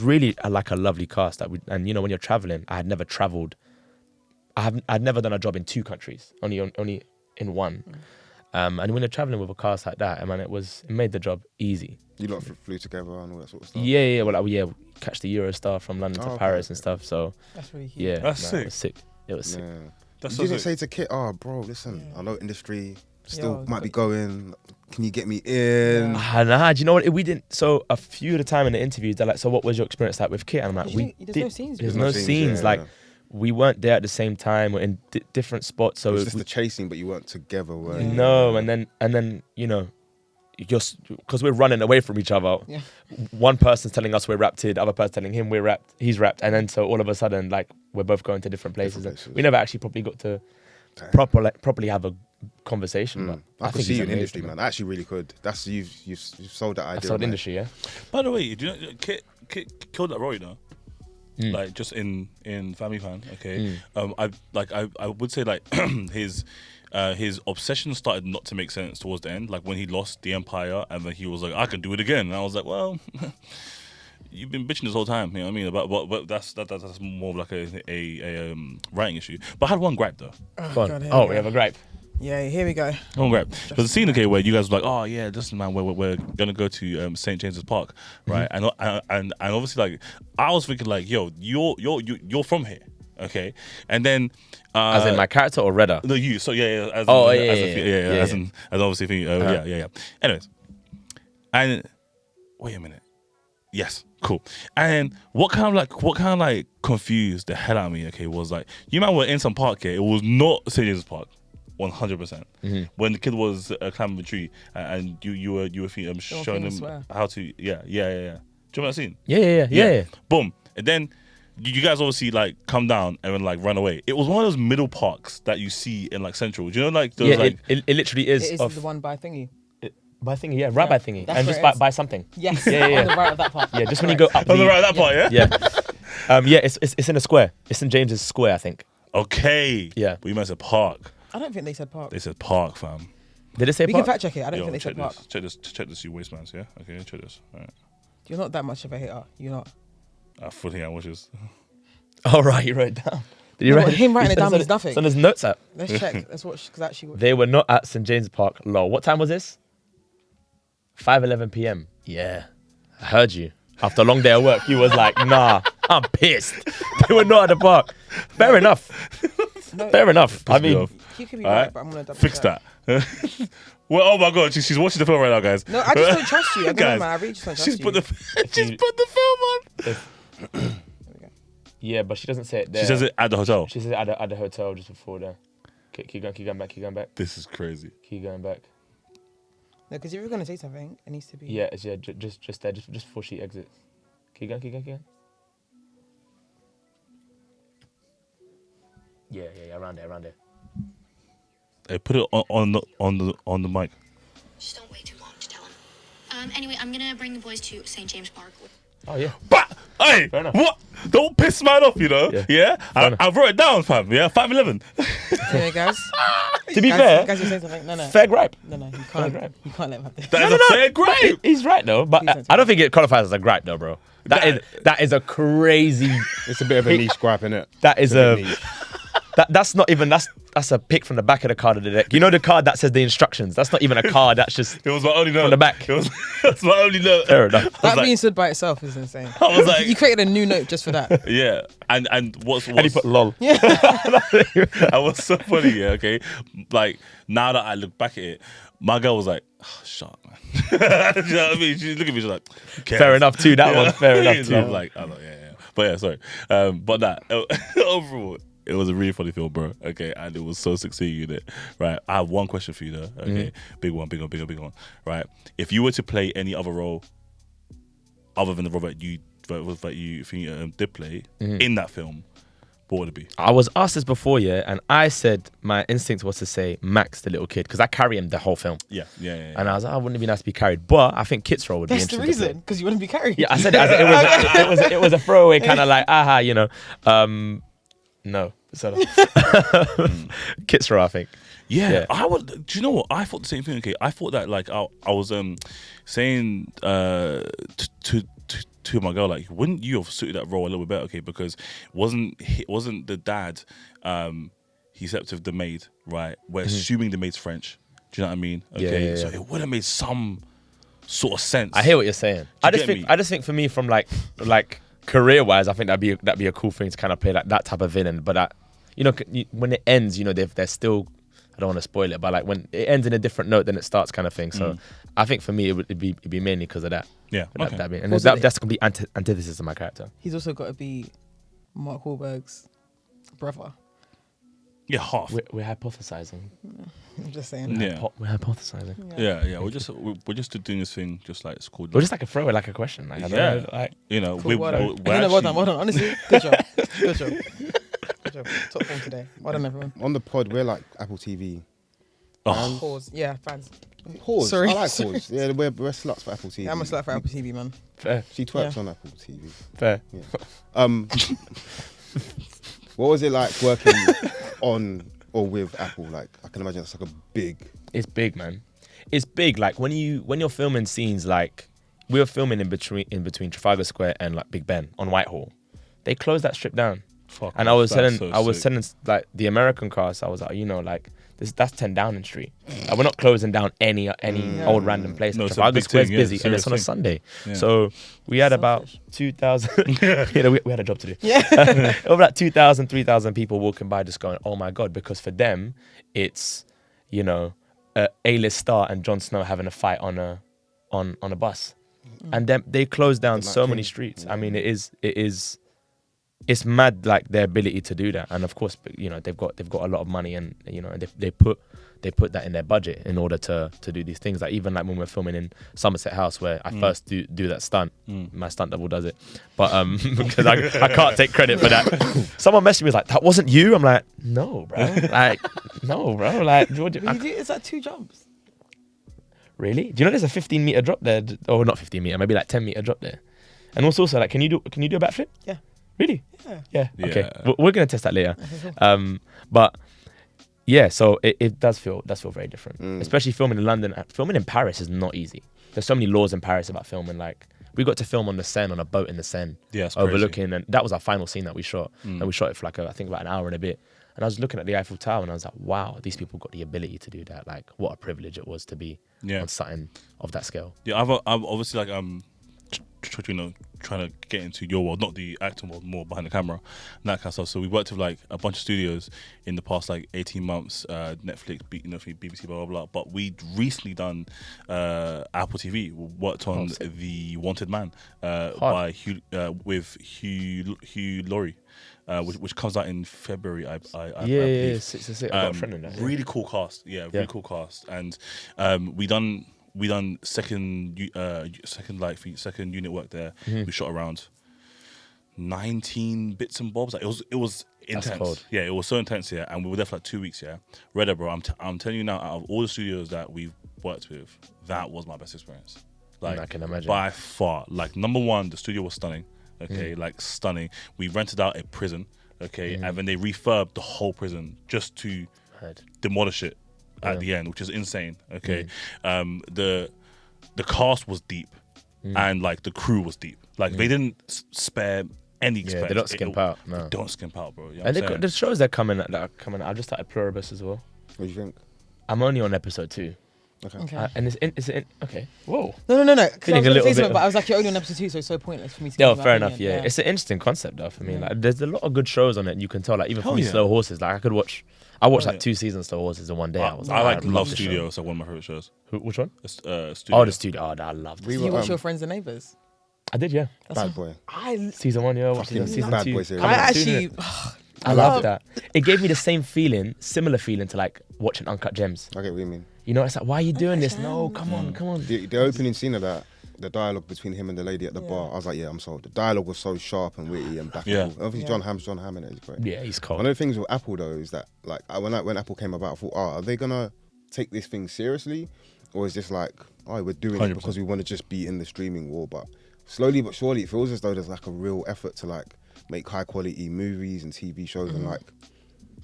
really like a lovely cast and when you're traveling, I had never traveled. I'd never done a job in 2 countries, only in one. And when you're traveling with a cast like that, it made the job easy. You lot flew together and all that sort of stuff. Yeah. Well, catch the Eurostar from London to Paris and stuff. So that's really cute. Yeah, that's sick. It was sick. It was sick. You didn't say to Kit, "Oh, bro, listen, I know industry still might be going. Can you get me in?" Nah, do you know what? We didn't. So a few of the time in the interviews, they're like, "So what was your experience like with Kit?" And I'm like, there's no scenes. There's no scenes. Like, we weren't there at the same time. We're in different spots. So it was just the chasing, but you weren't together. Were you? No, and then just because we're running away from each other. Yeah. One person's telling us we're wrapped, the other person telling him we're wrapped. He's wrapped, and then so all of a sudden, like, we're both going to different places. And we never actually probably got to properly have a conversation. But I could see you in industry, man. I actually really could. That's you've sold that idea. I sold industry, yeah. By the way, do you know Kit killed that role, you know? Like just in Family Fan, okay. I would say like his obsession started not to make sense towards the end, like when he lost the Empire and then he was like, I can do it again, and I was like, well, you've been bitching this whole time, you know what I mean? But that's more of like a writing issue. But I had one gripe though. We have a gripe. Yeah, here we go. One gripe. There's a scene, okay, where you guys were like, oh yeah, listen, man, we're gonna go to St. James's Park, right? And obviously, like, I was thinking like, yo, you're from here. Okay, and then As in my character or Reda? no, you. So yeah. As Oh, in, yeah, as yeah, a, yeah. As in, as obviously thing. Yeah. Anyways, and wait a minute. Yes, cool. And what kind of like confused the hell out of me? Okay, was like you man were in some park here. It was not St. James's Park. 100%. When the kid was climbing the tree and you were showing him how to yeah. Do you remember that scene? Yeah. Boom. And then you guys obviously like come down and then like run away. It was one of those middle parks that you see in like Central. Do you know like those like it literally is. It is the one by thingy. By thingy, yeah, right by thingy, That's and where just it by is. something. Yes. Yeah. On the right of that part. Yeah, just when you go up. on the right of that part, Yeah. It's in a square. It's in James's Square, I think. Okay. Yeah. But you meant to park. I don't think they said park. They said park, fam. Did it say We park? can fact check it. I don't Yo, think they check said park. this. Check this, you wastelands, yeah? Okay, check this. All right. You're not that much of a hater. You're not. I fully think I watches. Oh right, you wrote it down. Did you No, write him writing it down it's on- means nothing. It's on his notes app. Let's check. Let's watch because actually. They were not at St James's Park. Lol. What time was this? 5:11 p.m. Yeah, I heard you. After a long day of work, you was like, nah, I'm pissed. They were not at the park. Fair enough. No, Fair enough. I Pissed me mean, off. he could be Alright. right, but I'm gonna double Fix check. that. Well, oh my god, she's watching the film right now, guys. No, I just don't trust you. I don't know, Guys, man. I really just don't trust She's you. put the film on. There we go. yeah, but she doesn't say it there. She says it at the hotel. She says it at the hotel just before there. Keep going back. This is crazy. Keep going back. No, because if you're gonna say something, it needs to be. Yeah, it's just there, just before she exits. Keep going. Yeah, around there. Hey, put it on the mic. Just don't wait too long to tell him. Anyway, I'm gonna bring the boys to St. James Park. Oh yeah. But hey, Fair enough. what? Don't piss man off, you know. Yeah. I wrote it down, fam. Yeah, 5:11. Anyway, guys. To be guys, fair, guys, you're saying something. No. fair gripe. No, you Fair can't. gripe. You can't let him have this. That is a fair gripe. He's right though, but Decent. I don't think it qualifies as a gripe though, bro. That is a crazy. It's a bit of a niche gripe, innit? That is It's a a. bit niche. That's not even that's a pic from the back of the card of the deck. You know the card that says the instructions. That's not even a card. That's just It was my only note. from the back. That's my only note. Fair enough. That like- being stood by itself is insane. I was like, You created a new note just for that. yeah. And what's And he put lol. I was so funny, yeah, okay. Like now that I look back at it, my girl was like, oh, shut up, man. Do you know what I mean? She looked at me, she's like, who cares? Fair enough too. That You know one. Fair what I enough mean? I'm too. like, I know, yeah. But yeah, sorry. But that overall, it was a really funny film, bro. Okay, and it was so succeeding in it. Right. I have one question for you though. Okay. Big one. Right. If you were to play any other role other than the role that you did play in that film, what would it be? I was asked this before, yeah, and I said my instinct was to say Max, the little kid, because I carry him the whole film. Yeah. And I was like, oh, wouldn't it be nice to be carried? But I think Kit's role would That's be the interesting. to reason, because you wouldn't be carried. play. Yeah, I said it was a throwaway kind of like, aha, you know. No. So Kit's role, I think. Yeah, I would. Do you know what? I thought the same thing. Okay, I thought that like I was saying to my girl, like, wouldn't you have suited that role a little bit better? Okay, because wasn't the dad he slept with the maid, right? We're assuming the maid's French. Do you know what I mean? Okay, Yeah. so it would have made some sort of sense. I hear what you're saying. I just think for me, from like career wise, I think that'd be a cool thing to kind of play like that type of villain. But that, you know, when it ends, you know, they're still. I don't want to spoil it, but like when it ends in a different note than it starts, kind of thing. So I think for me, it'd be mainly because of that. Yeah, okay. And Also, that's complete antithesis of my character. He's also got to be Mark Wahlberg's brother. Yeah, half. We're hypothesizing. I'm just saying. Yeah. We're hypothesizing. Yeah. We're just doing this thing, just like it's called. We're just like a throwaway, like a question. Like, I don't know, like, you know, Cool, well done. we're No, well done, actually- well done. Honestly, good job. Good job. Good job. Top form today. Well done, everyone. On the pod, we're like Apple TV. Oh, Pause. Yeah, fans. Pause. Sorry. I like pause. Yeah, we're sluts for Apple TV. Yeah, I'm a slut for Apple TV, man. fair. She twerks Yeah. on Apple TV. Fair. What was it like working on or with Apple? Like, I can imagine it's like a big. It's big, man. It's big. Like when you're filming scenes, like we were filming in between Trafalgar Square and like Big Ben on Whitehall. They closed that strip down. And I was telling like the American cast, I was like, like that's 10 Downing Street. We're not closing down any old random place. No, Trafalgar Square's busy, and it's on a Sunday. So we had about 2,000. We had a job to do. Yeah. Over like 2,000, 3,000 people walking by, just going, "Oh my god!" Because for them, it's a A-list star and Jon Snow having a fight on a bus, and then they closed down so many streets. I mean, it's mad, like their ability to do that. And of course, they've got a lot of money, and they put that in their budget in order to do these things. Like even like when we're filming in Somerset House, where I first do that stunt, my stunt double does it, but because I can't take credit for that. Someone messaged me, was like, "That wasn't you." I'm like, "No, bro." Like, no, bro. Like, it's like 2 jumps. Really? Do you know there's a 15-meter drop there? Or not 15-meter, maybe like 10-meter drop there. And also like, can you do a backflip? Yeah. Really? Yeah. Okay. We're gonna test that later. But yeah, so it does feel very different, especially filming in London. Filming in Paris is not easy. There's so many laws in Paris about filming. Like we got to film on the Seine, on a boat in the Seine, overlooking, and that was our final scene that we shot. And we shot it for like I think about an hour and a bit. And I was looking at the Eiffel Tower, and I was like, wow, these people got the ability to do that. Like, what a privilege it was to be on something of that scale. Yeah, I've obviously like trying to get into your world, not the acting world, more behind the camera and that kind of stuff. So we worked with like a bunch of studios in the past like 18 months, Netflix, BBC, blah blah blah. But we'd recently done Apple TV. We worked on The Wanted Man by Hugh Laurie. Which comes out in February. I believe. 6. I got a friend in that. Really cool cast. Yeah, really cool cast. And we done second unit work there. We shot around 19 bits and bobs. Like it was intense. Yeah, it was so intense. Yeah, and we were there for like 2 weeks. Yeah, Reda, bro, I'm telling you now, out of all the studios that we've worked with, that was my best experience. Like I can imagine. By far. Like number one, the studio was stunning. Okay, like stunning. We rented out a prison, and then they refurbed the whole prison just to demolish it at the end, which is insane. Okay, the cast was deep, and like the crew was deep. Like they didn't spare any expense. Yeah, they don't skimp out. No, they don't skimp out, bro. You know and the shows that are coming out. I just started Pluribus as well. What do you think? I'm only on episode 2. Okay. And it's okay. Whoa. No. Because I was Feeling a going to little say bit something, but I was like, you're only on episode 2, so it's so pointless for me to. Yeah, fair enough. Yeah, it's an interesting concept though for me. Like, there's a lot of good shows on it. You can tell, like, even from Slow Horses. Like, I watched like 2 seasons of Slow Horses in one day. I love Studio. It's like one of my favorite shows. Which one? Studio. Oh, the Studio. Oh, I love it. Did you watch Your Friends and Neighbours? I did, yeah. Bad Boy. Season 1, yeah. Season Bad 2. Boy series. I actually. I love that. It gave me the same feeling, similar feeling to like watching Uncut Gems. I get what you mean. It's like, why are you doing this? No, come on. The opening scene of that, the dialogue between him and the lady at the bar, I was like, yeah, I'm sold. The dialogue was so sharp and witty and back. Obviously, John Hamm in it is great. Yeah, he's cold. One of the things with Apple though is that, like, when Apple came about, I thought, are they gonna take this thing seriously, or is this like, we're doing 100%. It because we want to just be in the streaming war? But slowly but surely, it feels as though there's like a real effort to like make high quality movies and TV shows and like.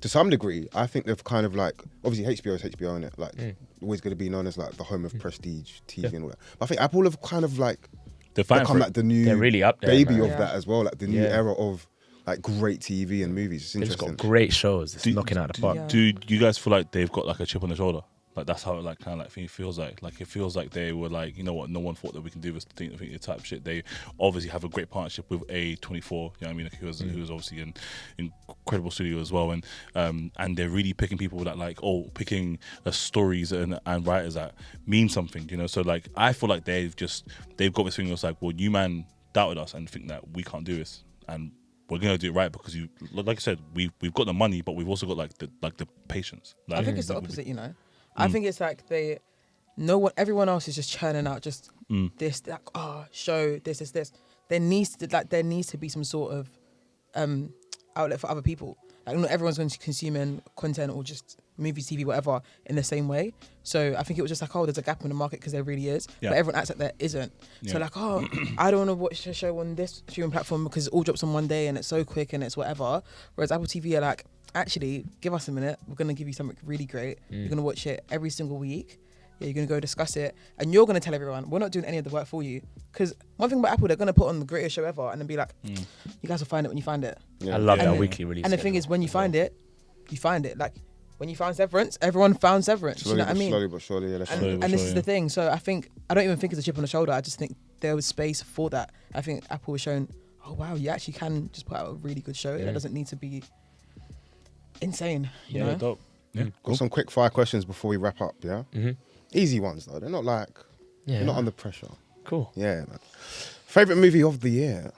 To some degree, I think they've kind of like, obviously HBO is HBO, innit? Like, always going to be known as like the home of prestige TV and all that. But I think Apple have kind of like become like the new really up there, baby of that as well, like the new era of like great TV and movies. It's interesting. They've got great shows. It's knocking out the park. Do you guys feel like they've got like a chip on the shoulder? Like that's how it like kind of like feels like. Like it feels like they were like, you know what, no one thought that we can do this thing type of shit. They obviously have a great partnership with A24. You know what I mean? Like, who was obviously an incredible studio as well, and they're really picking people that like picking stories and writers that mean something. You know, so like I feel like they've got this thing that's like, well, you man doubted us and think that we can't do this, and we're gonna do it right because you, like I said, we've got the money, but we've also got like the patience. Like, I think it's the opposite, you know. I think it's like everyone else is just churning out just this, like, show, this. There needs to be some sort of outlet for other people. Like, not everyone's going to consuming content or just movies, TV, whatever, in the same way. So I think it was just like, there's a gap in the market because there really is. Yeah. But everyone acts like there isn't. Yeah. So like, I don't want to watch a show on this streaming platform because it all drops on one day and it's so quick and it's whatever. Whereas Apple TV are like, actually, give us a minute. We're going to give you something really great. You're going to watch it every single week. Yeah, you're gonna go discuss it, and you're gonna tell everyone we're not doing any of the work for you. Because one thing about Apple, they're gonna put on the greatest show ever, and then be like, you guys will find it when you find it. Yeah. I love Yeah. that And- weekly release. And the thing is, when you find it, you find it. Like when you found Severance, everyone found Severance. Slowly, You know what I mean? slowly but surely. Yeah, that's And, right. Slowly and this but is surely. the thing. So I don't even think it's a chip on the shoulder. I just think there was space for that. I think Apple was showing, oh wow, you actually can just put out a really good show. That doesn't need to be insane. You know? dope. Yeah, Got some quick fire questions before we wrap up. Yeah, easy ones though. They're not like they're not under pressure. Cool. Yeah, man. Favorite movie of the year,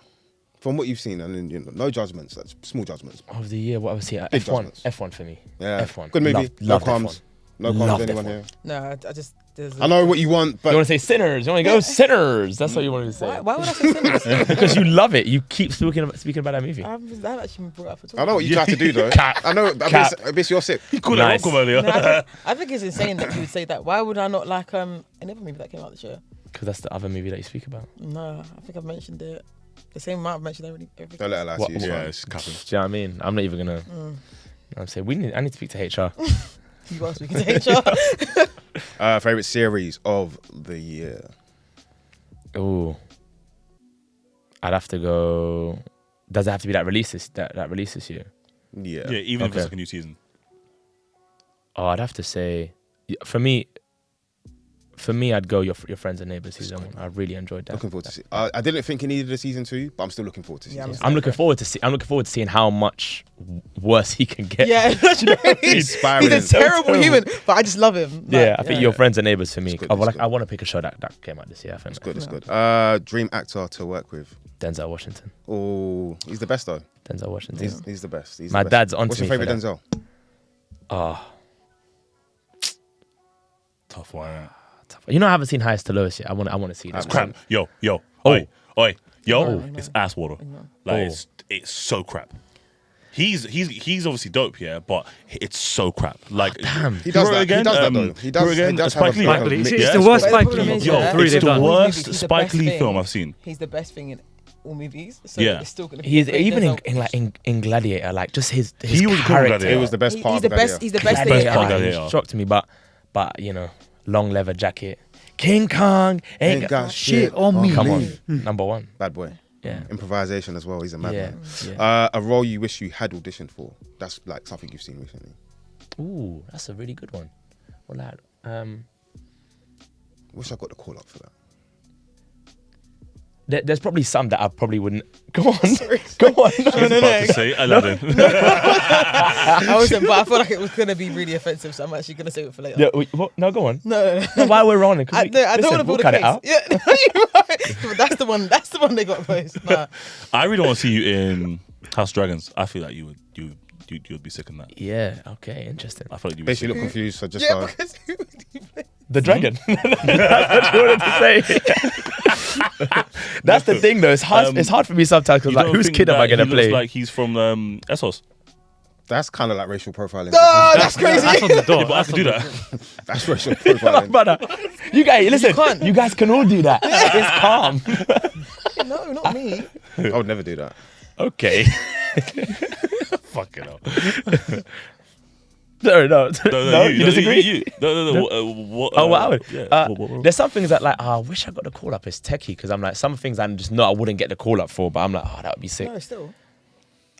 from what you've seen, and then, you know, no judgments. That's small judgments. Of the year, what I would say, Big F1. judgments. F1 for me. Yeah, F1. good movie. Love no qualms. F1. No qualms. Loved Anyone F1. here? No, I just. I know what you want, but You want to say sinners? You want to go sinners? That's what you want to say. Why would I say Sinners? Because you love it. You keep speaking about that movie. I haven't actually been brought up at all. I know what you tried to do though. Cap. I know. Cap. It's your sip. You called Nice. it Rockcom earlier. No, I think it's insane that you would say that. Why would I not like another movie that came out this year? Because that's the other movie that you speak about. No, I think I've mentioned it. The same amount I've mentioned everything. Don't let her lie What- to you. It's Yeah, fine. it's capping. Do you know what I mean? I'm not even gonna. You know what I'm saying I need to speak to HR. You are speaking to HR. Favorite series of the year. Ooh, I'd have to go. Does it have to be that release this year? Yeah. Yeah, even if Okay. it's like a new season. Oh, I'd have to say, for me, I'd go your friends and neighbors season one. I really enjoyed that. Looking forward to see. I didn't think it needed a season 2, but I'm still looking forward to season. Yeah, two. I'm looking forward to seeing how much worse he can get. Yeah, that's right. He's He's spiraling. a terrible human, but I just love him. Yeah, I think your friends and neighbors for me. good, I, it's like, good. I want to pick a show that came out this year. I think It's good. It's good. Dream actor to work with. Denzel Washington. Oh, he's the best though. Denzel Washington. He's the best. He's My the best. dad's onto What's your me favorite for that. Denzel? Oh, Tough one. Right? you know I haven't seen Highest to Lowest yet. I want to see that. Crap. Yo. Oh. Oi. Yo, No. it's ass water. Like Oh. it's so crap. He's obviously dope, yeah, but it's so crap. Like damn. He does Hero that. Again, He does that though. He does. Hero He does Spike have Lee. a, like Spike a Lee. mix. It's Yeah. the worst But the Spike problem Lee is, of yeah, three it's they've the done. worst He's the Spike best Lee thing. film I've seen. He's the best thing in all movies. So Yeah. it's still gonna be. He is great. even Denzel- in Gladiator, like just his He was cool in character. Gladiator. It was the best part He's of the the best. He's the best thing. Best in part of everything. Gladiator. Shocked me, but you know, long leather jacket, King Kong Ain't got shit on me. Come on, Leave. number one. Bad boy. Yeah. Improvisation as well. He's a madman. Yeah. A role you wish you had auditioned for. That's like something you've seen recently. Ooh, that's a really good one. Well, lad, Wish I got the call up for that. there's probably some that I probably wouldn't. Go on, go on. I was about to say Aladdin. I wasn't, but I feel like it was gonna be really offensive, so I'm actually gonna save it for later. Yeah, wait, what? No, go on. No. No, while we're on it, I don't want to we'll pull the cut case. it out. Yeah, no, you're right. But that's the one. That's the one they got post. Nah. I really want to see you in House of Dragons. I feel like you'd be sick in that. Yeah. Okay. Interesting. I feel like you'd be Basically, sick. look confused. So just Yeah, because who would you play? The dragon. That's what you wanted to say. That's the thing, though. It's hard. It's hard for me sometimes because You like, don't whose think kid am I that gonna he play? looks like he's from Essos. that's kind of like racial profiling. Oh, that's crazy. That's on the door. Yeah, but I That's could do on the that. That's racial profiling. Brother, you guys, listen. can't. You guys can all do that. It's calm. No, not me. I would never do that. Okay. Fucking hell. No, you disagree? You. No. What, Oh wow! Yeah. What- There's some things that like, I wish I got the call up as techie because I'm like some things I just know I wouldn't get the call up for, but I'm like, that would be sick. No, still.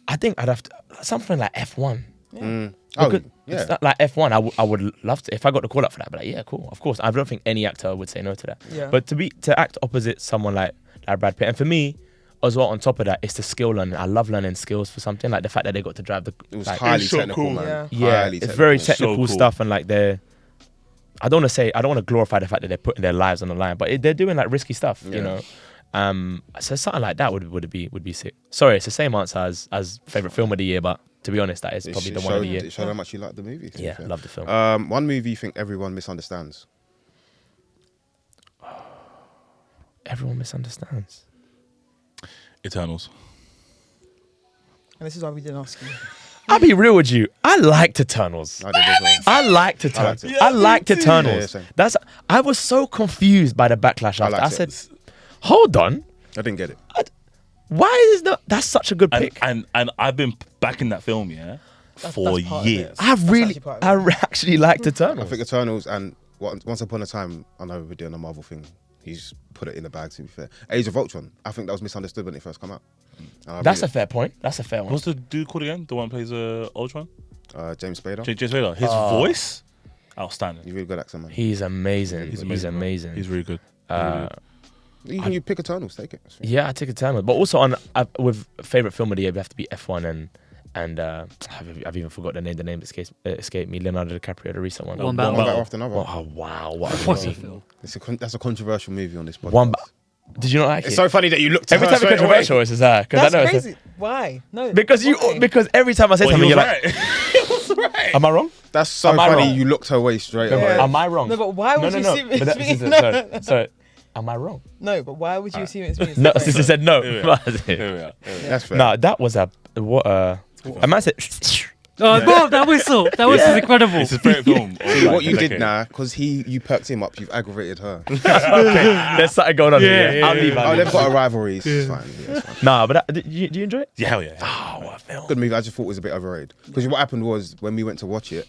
I think I'd have to something like F1. Oh, Because yeah. it's not like F1. I would love to if I got the call up for that. But like, yeah, cool, of course. I don't think any actor would say no to that. Yeah. But to act opposite someone like Brad Pitt, and for me as well, on top of that, it's the skill learning. I love learning skills for something like the fact that they got to drive the. It was like, highly It's so technical, cool. man. Yeah, Highly it's very technical. technical cool. stuff, and like I don't want to glorify the fact that they're putting their lives on the line, but they're doing like risky stuff, you know. So something like that would be sick. Sorry, it's the same answer as favorite film of the year, but to be honest, that is probably the one of the year. It showed how much you like the movie. to be Yeah, fair. love the film. One movie you think everyone misunderstands. Everyone misunderstands. Eternals. And this is why we didn't ask you. I'll be real with you. I liked Eternals. I did as well. I liked Eternals. liked it. I liked Yeah, Eternals. same. I was so confused by the backlash after. I liked it. said, hold on. I didn't get it. Why is that's such a good pick? And I've been back in that film, yeah, for that's part of it. years. I really, actually part of it. I actually liked Eternals. I think Eternals and Once Upon a Time, I know we're doing a Marvel thing. He's put it in the bag, to be fair. Age of Ultron, I think that was misunderstood when it first came out. That's a fair point. That's a fair one. What's the dude called again? The one who plays Ultron? James Spader. James Spader. His voice, outstanding. He's really good accent, man. He's amazing. He's amazing. amazing. He's really good. You pick Eternals, take it. Yeah, I take Eternals. But also with favourite film of the year, we have to be F1 and I've even forgot the name. The name escaped me. Leonardo DiCaprio, the recent one. One Battle Battle. After Another. Oh wow, what a movie. That's a controversial movie on this podcast. Did you not like It's it? so funny that you looked at Every her time it's straight controversial, away. it's that. That's I know crazy. Why? No. Because every time I say Well, something, he you're was like, right. He was right. am I wrong? That's so Am I funny. wrong? You looked her way straight away. Am I wrong? No, but why would you see me? But that- sorry. Am I wrong? No, but why would you assume it's me? No, sister said no. Here we are. That's fair. Nah, that was a man said. Oh, bro, that whistle is incredible. It's his favorite film. See, what you did now, because you perked him up, you've aggravated her. Okay, there's something going on here. I'll leave. Oh, they've got a rivalry. It's fine. Yeah, it's fine. Nah, but do you enjoy it? Yeah, hell yeah. Oh, what a film. Good movie. I just thought it was a bit overrated. Because what happened was when we went to watch it,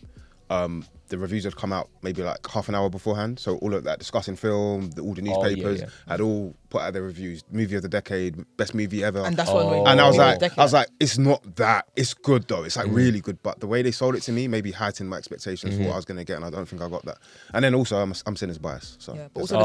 the reviews had come out maybe like half an hour beforehand. So all of that discussing film, all the newspapers had all put out their reviews. Movie of the decade, best movie ever. And that's what. And I was like, it's not that. It's good though. It's like really good. But the way they sold it to me maybe heightened my expectations for what I was gonna get, and I don't think I got that. And then also I'm Sinners biased. So Yeah, but also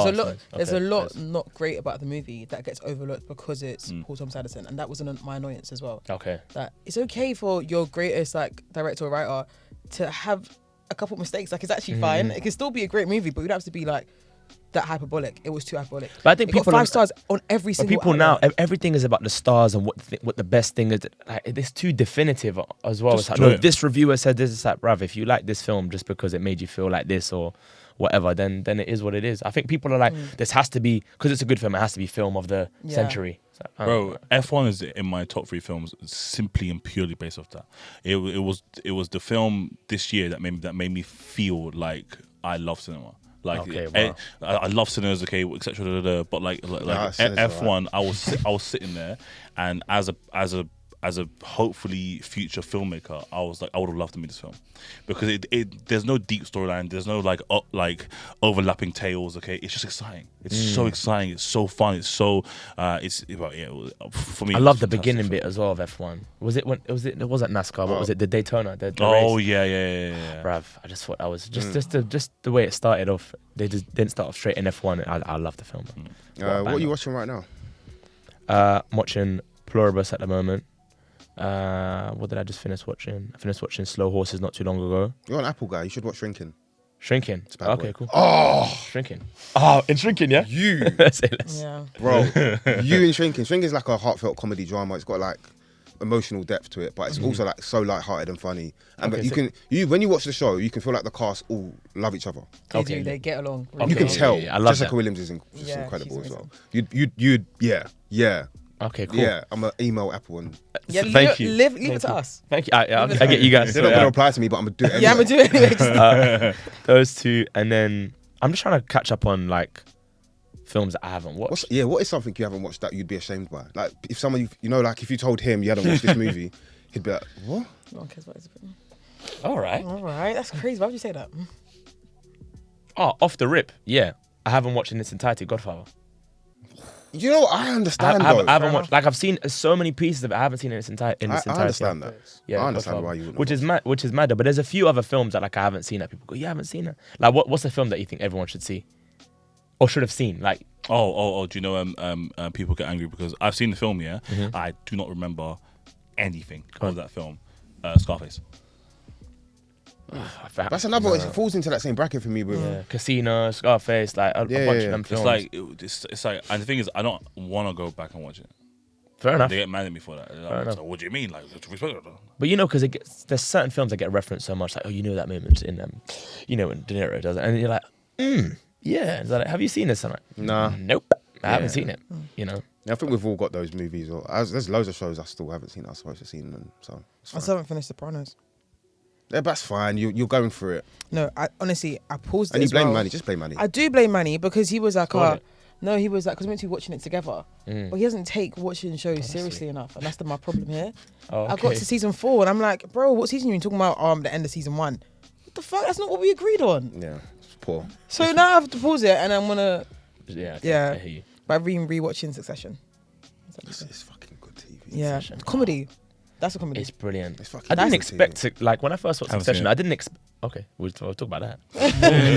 there's a lot nice. not great about the movie that gets overlooked because it's Paul Thomas Anderson, and that was my annoyance as well. Okay. That it's okay for your greatest like director or writer to have a couple mistakes. Like it's actually fine. It can still be a great movie, but you don't have to be like that hyperbolic. It was too hyperbolic. But I think it got people 5 stars on every But single. people now, outlet. everything is about the stars and what the best thing is. Like, it's too definitive as well. Just It's like, no, enjoy it. this reviewer said this. It's like, bruv, if you like this film just because it made you feel like this or whatever, then it is what it is. I think people are like, this has to be, because it's a good film, it has to be film of the century. It's like, Bro, F1 is in my top 3 films simply and purely based off that. It was the film this year that made me feel like I love cinema. Like Okay, wow. I love Sinners, okay, etc. But like Sinners F1, I was sitting there, and as a hopefully future filmmaker, I was like, I would have loved to meet this film because it there's no deep storyline, there's no like overlapping tales. Okay, it's just exciting. It's so exciting. It's so fun. It's so for me. I love the beginning bit as well of F1. It wasn't NASCAR, but was it the Daytona? The race? Yeah. Bruv, I just thought that was just the way it started off. They just didn't start off straight in F1. I love the film. what are you watching right now? I'm watching Pluribus at the moment. What did I just finish watching? I finished watching Slow Horses not too long ago. You're an Apple guy. You should watch Shrinking. Shrinking. bad Okay, boy. cool. Oh, Shrinking. Oh, in Shrinking, yeah? you, Say less. Yeah. bro. You in Shrinking. Shrinking is like a heartfelt comedy drama. It's got like emotional depth to it, but it's also like so light-hearted and funny. And Okay, but when you watch the show, you can feel like the cast all love each other. They Okay. do. They get along. Okay. You can Yeah, tell. yeah, I love Jessica that. Williams is just Yeah, incredible she's as well. You'd yeah. Okay, cool. Yeah, I'm an email Apple and Yeah, Thank you. Leave it to us. Thank you. I get you guys. they're not gonna reply to me, but I'm gonna do it anyway. Yeah, I'm gonna do it anyway. Those two, and then I'm just trying to catch up on like films that I haven't watched. What is something you haven't watched that you'd be ashamed by? Like if someone like if you told him you hadn't watched this movie, he'd be like, what? No one cares about his opinion. All right. All right, that's crazy. Why would you say that? Oh, off the rip. Yeah, I haven't watched in its entirety. Godfather. You know what? I understand I though. haven't watched. Like I've seen so many pieces of it. I haven't seen it in its entirety. I understand that. Yeah, I understand Godfather. why you wouldn't. Which is mad. Which is mad. But there's a few other films that like I haven't seen that people go, you haven't seen it. Like what's a film that you think everyone should see, or should have seen? Like Oh, do you know people get angry because I've seen the film, yeah? I do not remember anything of that film. Scarface. That's another. It falls into that same bracket for me. With Casino, Scarface, like a bunch of them films. It's like, and the thing is, I don't want to go back and watch it. Fair enough. They get mad at me for that. Like, enough. so what do you mean? Like, But you know, because there's certain films that get referenced so much, like, oh, you know that moment in when De Niro does it, and you're like, yeah. It's like, have you seen this? I'm like, Nah. nope, I haven't seen it. You know, I think we've all got those movies. There's loads of shows I still haven't seen. I was supposed to see them, so it's I fine. still haven't finished Sopranos. Yeah, that's fine. You're going through it, No, I honestly paused it. and you as blame well. Manny. Just blame Manny. I do blame Manny because he was like, Got it. no, he was like, because we went to be watching it together, but he doesn't take watching shows seriously enough, and that's my problem here. Oh, I got to season 4, and I'm like, bro, what season are you talking about? The end of season 1. What the fuck? That's not what we agreed on. Yeah. Poor. So now I have to pause it, and I'm gonna Yeah. Yeah. I hear you. by rewatching Succession. It's fucking good TV. Yeah, Succession. comedy. That's a comedy. It's brilliant. It's fucking I didn't good expect TV. to like when I first watched Haven't Succession. seen it. I didn't expect. Okay, we'll talk about that. We'll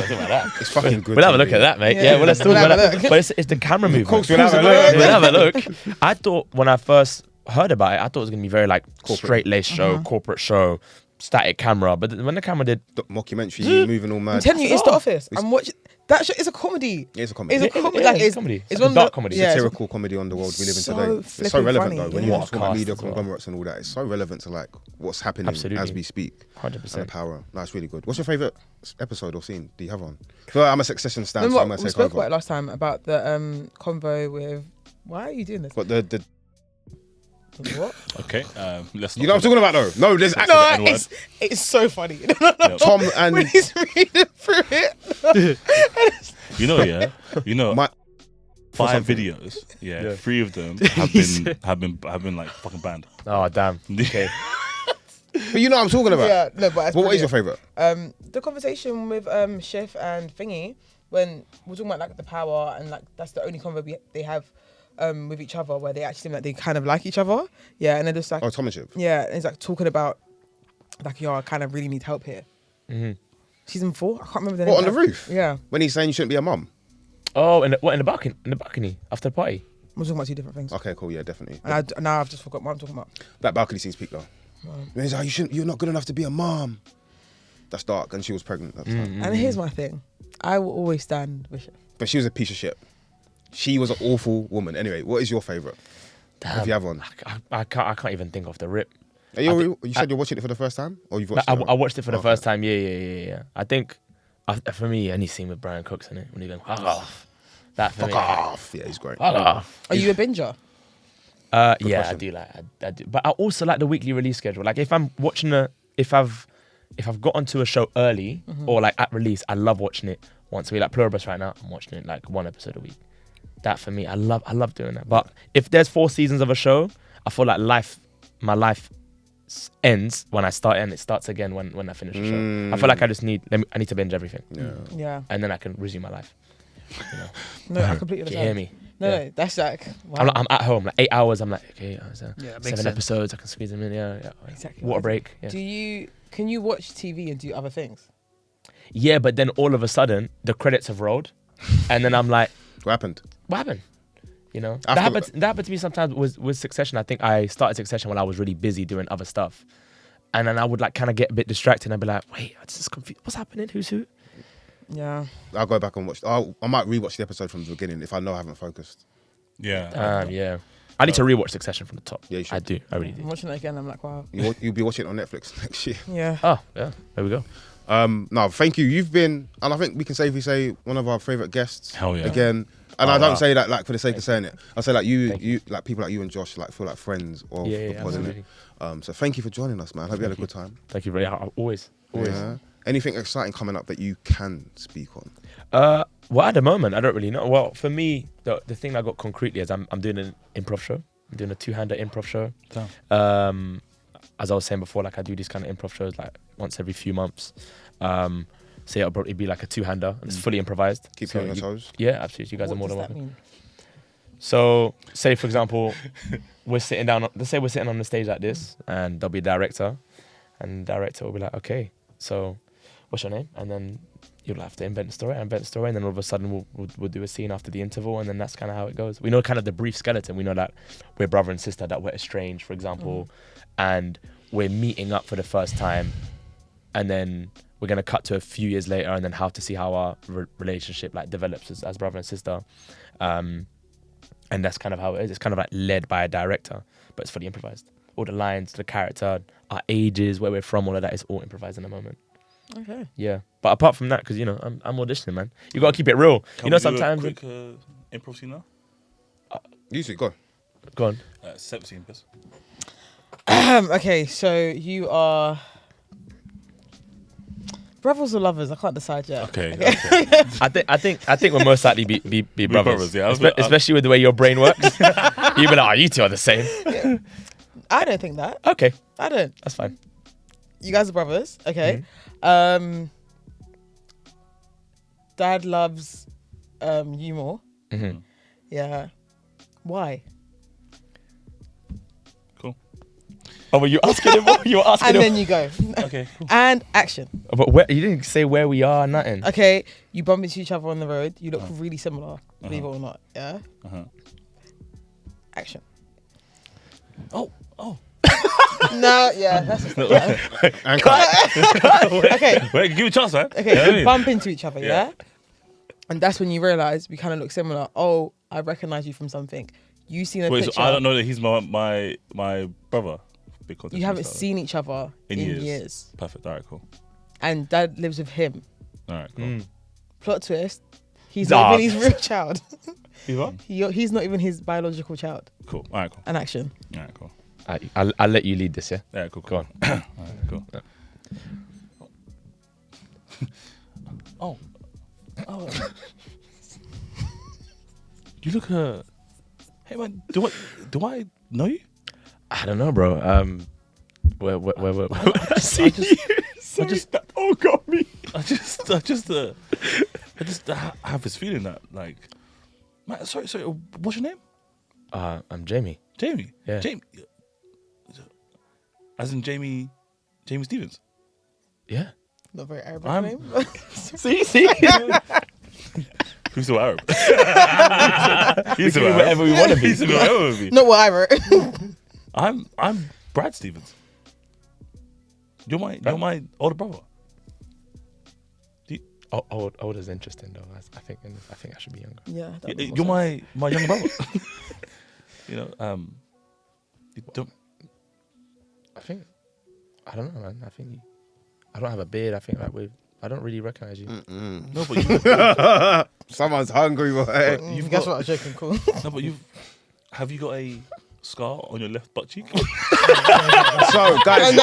talk about that. It's fucking good. We'll have a TV. look at that, mate. Yeah. Yeah, well, let's talk We'll about have a that. look. But it's the camera movement. Of course, we'll have a look. We'll have a look. I thought when I first heard about it, I thought it was gonna be very like Corporate. straight-laced show, corporate show, static camera. But when the camera did, Mockumentary, moving all mad. I'm telling you, it's The Office. I'm watching that show. It's a comedy. It's a comedy. It's a It's comedy. yeah, Like it's it's comedy. It's It's one a of dark the- comedy. Yeah, it's- satirical comedy on the world we live in So today. It's so flipping relevant funny, though. When yeah. you talk about Cast media as well. conglomerates and all that, it's so relevant to like what's happening Absolutely. as we speak. 100%. And the power. No, it's really good. What's your favourite episode or scene? Do you have one? So I'm a Succession stan, so I'm Remember gonna we take spoke about over. it last time about the convo with. Why are you doing this? But the What? Okay, let's. you know what I'm talking about though. No, there's No, actually N-word. It's so funny. Tom and When he's reading through it. You know, yeah. You know, my 5 videos. Yeah, Yeah. 3 of them have been like fucking banned. Oh damn. Okay. But you know what I'm talking about. Yeah, no, but it's But what is your brilliant. favourite? The conversation with Chef and Thingy when we're talking about like the power and like that's the only convo they have with each other where they actually seem like they kind of like each other. Yeah, and they're just like Oh, Tom and Chip. yeah, and it's like talking about like yo, I kind of really need help here. Mhm. Season 4, I can't remember the name. What, on the of it. roof? Yeah, When he's saying you shouldn't be a mum. Oh, in the balcony, after the party. we're talking about 2 different things. Okay, cool. Yeah, definitely. And now I've just forgotten what I'm talking about. That balcony scene's peak though. When he's like, you're not good enough to be a mom. That's dark, and she was pregnant at the time. And here's my thing, I will always stand with Chef. But she was a piece of shit. She was an awful woman. Anyway, what is your favourite? If you have one. I can't even think of the rip. Are you said you're watching it for the first time, or you've watched I, it? I watched it for the Okay. first time. Yeah. I think for me, any scene with Brian Cook's in it when he goes, fuck off. That for Fuck me. off. Yeah, he's great. Fuck off. Are you a binger? Yeah, question. I do like. I do, but I also like the weekly release schedule. Like if I'm watching if I've got onto a show early or like at release, I love watching it once a week. Like Pluribus right now, I'm watching it like 1 episode a week. That for me, I love doing that. But if there's 4 seasons of a show, I feel like my life ends when I start and it starts again when I finish the show. I feel like I just need to binge everything, Yeah. and then I can resume my life. You know? No, I completely Do you understand. hear me? No, Yeah. no, that's like wow. I'm at home, like 8 hours. I'm like, okay, Yeah, it makes 7 sense. episodes. I can squeeze them in. Yeah. Exactly. Water break. Yeah. Can you watch TV and do other things? Yeah, but then all of a sudden the credits have rolled, and then I'm like, What happened? what happened? You know, After- that happened to me sometimes with Succession. I think I started Succession while I was really busy doing other stuff, and then I would like kind of get a bit distracted. and I'd be like, wait, I'm just confused. What's happening? Who's who? Yeah. I'll go back and watch. I might rewatch the episode from the beginning if I know I haven't focused. Yeah. Yeah. I need to rewatch Succession from the top. Yeah, you should. I do. I really I'm do. watching it again. I'm like, wow. You'll be watching it on Netflix next year. Yeah. Oh, yeah. There we go. No, thank you. You've been, and I think we can safely say one of our favourite guests. Hell yeah. Again, and Oh, I don't wow. say that like for the sake of saying it. I say like Thank you like people like you and Josh like feel like friends of Yeah, the pod, innit? absolutely. So thank you for joining us, man. Hope you had a good time. Thank you very much. Always. Yeah. Anything exciting coming up that you can speak on? Well, at the moment, I don't really know. Well, for me, the thing I got concretely is I'm doing an improv show. I'm doing a 2-hander improv show. Damn. As I was saying before, like I do these kind of improv shows like once every few months. So it'll probably be like a 2-hander. And it's fully improvised. Keep so you on your toes. Yeah, absolutely. You guys What are more does than that welcome. mean? So, say for example, let's say we're sitting on the stage like this, and there'll be a director, and the director will be like, okay, so what's your name? And then you'll have to invent a story, and then all of a sudden we'll do a scene after the interval, and then that's kind of how it goes. We know kind of the brief skeleton. We know that we're brother and sister, that we're estranged, for example, and we're meeting up for the first time, and then we're going to cut to a few years later, and then how to see how our relationship like develops as brother and sister. And that's kind of how it is. It's kind of like led by a director, but it's fully improvised. All the lines, the character, our ages, where we're from, all of that is all improvised in the moment. Okay. Yeah. But apart from that, because, you know, I'm auditioning, man. You got to keep it real. Can you know, we do a sometimes... quick improv scene now. Usually, go. Go on. 17 piss. Okay, so you are brothers or lovers? I can't decide yet. Okay. I think we'll most likely be brothers. brothers, yeah. Especially with the way your brain works. You'll be like, oh, you two are the same. I don't think that. Okay, I don't. that's fine. You guys are brothers, okay? dad loves you more. Mm-hmm. Yeah. Why? Cool. Oh, but you're asking him. You're asking And him. then you go. Okay. Cool. And action. But where, you didn't say where we are. Nothing. Okay, you bump into each other on the road. You look really similar, believe it or not. Yeah. Action. Oh. No, yeah, that's just And cut. okay. Wait, give me a chance, man. Okay, Yeah, I you mean. bump into each other, Yeah. yeah? And that's when you realise we kind of look similar. Oh, I recognise you from something. You seen a Wait, picture. so I don't know that he's my brother. Because You haven't seen each other in years. Perfect. All right, cool. And dad lives with him. All right, cool. Plot twist, he's not even his real child. You what? He's not even his biological child. Cool. All right, cool. And action. All right, cool. I'll let you lead this. Yeah. Yeah, cool. Go on. All right, cool. Oh. You look Hey man, do I know you? I don't know, bro. Where? I just that all got me. I just have this feeling that like, man, sorry. What's your name? I'm Jamie. Jamie. Yeah. Jamie. As in Jamie Stevens. Yeah. Not very Arabic I'm- name. See. Who's so Arab? He's We can be whatever we wanna be. He's whatever we be. Not what I wrote. I'm Brad Stevens. You're my older brother. Older is interesting though. I think I should be younger. Yeah. that makes You're more sense. my younger brother. You don't. I don't know, man. I don't have a beard. I think like I don't really recognize you. No, but Someone's hungry, boy. you've Guess got. what? I'm joking. Cool. No, but have you got a scar on your left butt cheek? So, guys,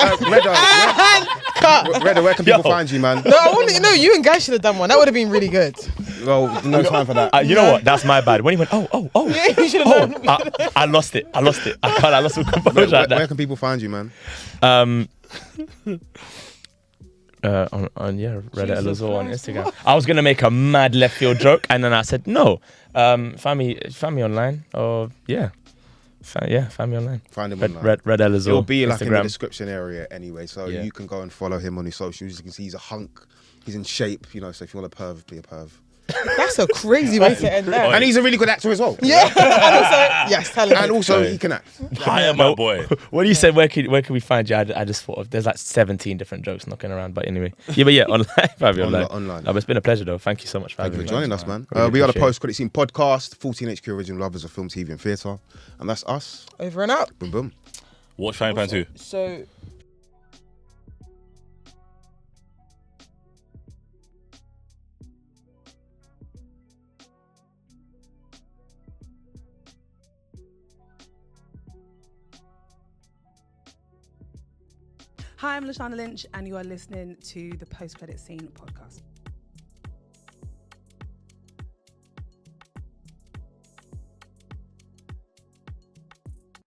Reda, where can people find you, man? No, I want to. No, you and Guy should have done one. That would have been really good. Well, no time for that. You know what? That's my bad. When he went, oh, Yeah, you should have done. I lost it. I lost my composure. at Where that. can people find you, man? On Reda Elazouar on Instagram. I was gonna make a mad left field joke, and then I said no. Find me online, or find me online. Find him online. Reda Elazouar. It'll be like in the Instagram. description area anyway, so Yeah. you can go and follow him on his socials. You can see he's a hunk. He's in shape, so if you want a perv, be a perv. That's a crazy way to end that. And he's a really good actor as well. Yeah. And also, yes, talented. And also, he can act. Hi, my boy. When you said where can we find you, I just thought of there's like 17 different jokes knocking around. But anyway, online. Find me online. Online. No, but it's been a pleasure though. Thank you so much for Thank you having for me. joining us, man. Really We got a appreciate it. post-credit scene podcast, 14HQ Original Lovers of Film, TV and Theatre. And that's us. Over and out. Boom, boom. Watch Frying Pan 2. So. Hi, I'm Lashana Lynch, and you are listening to the Post Credit Scene podcast.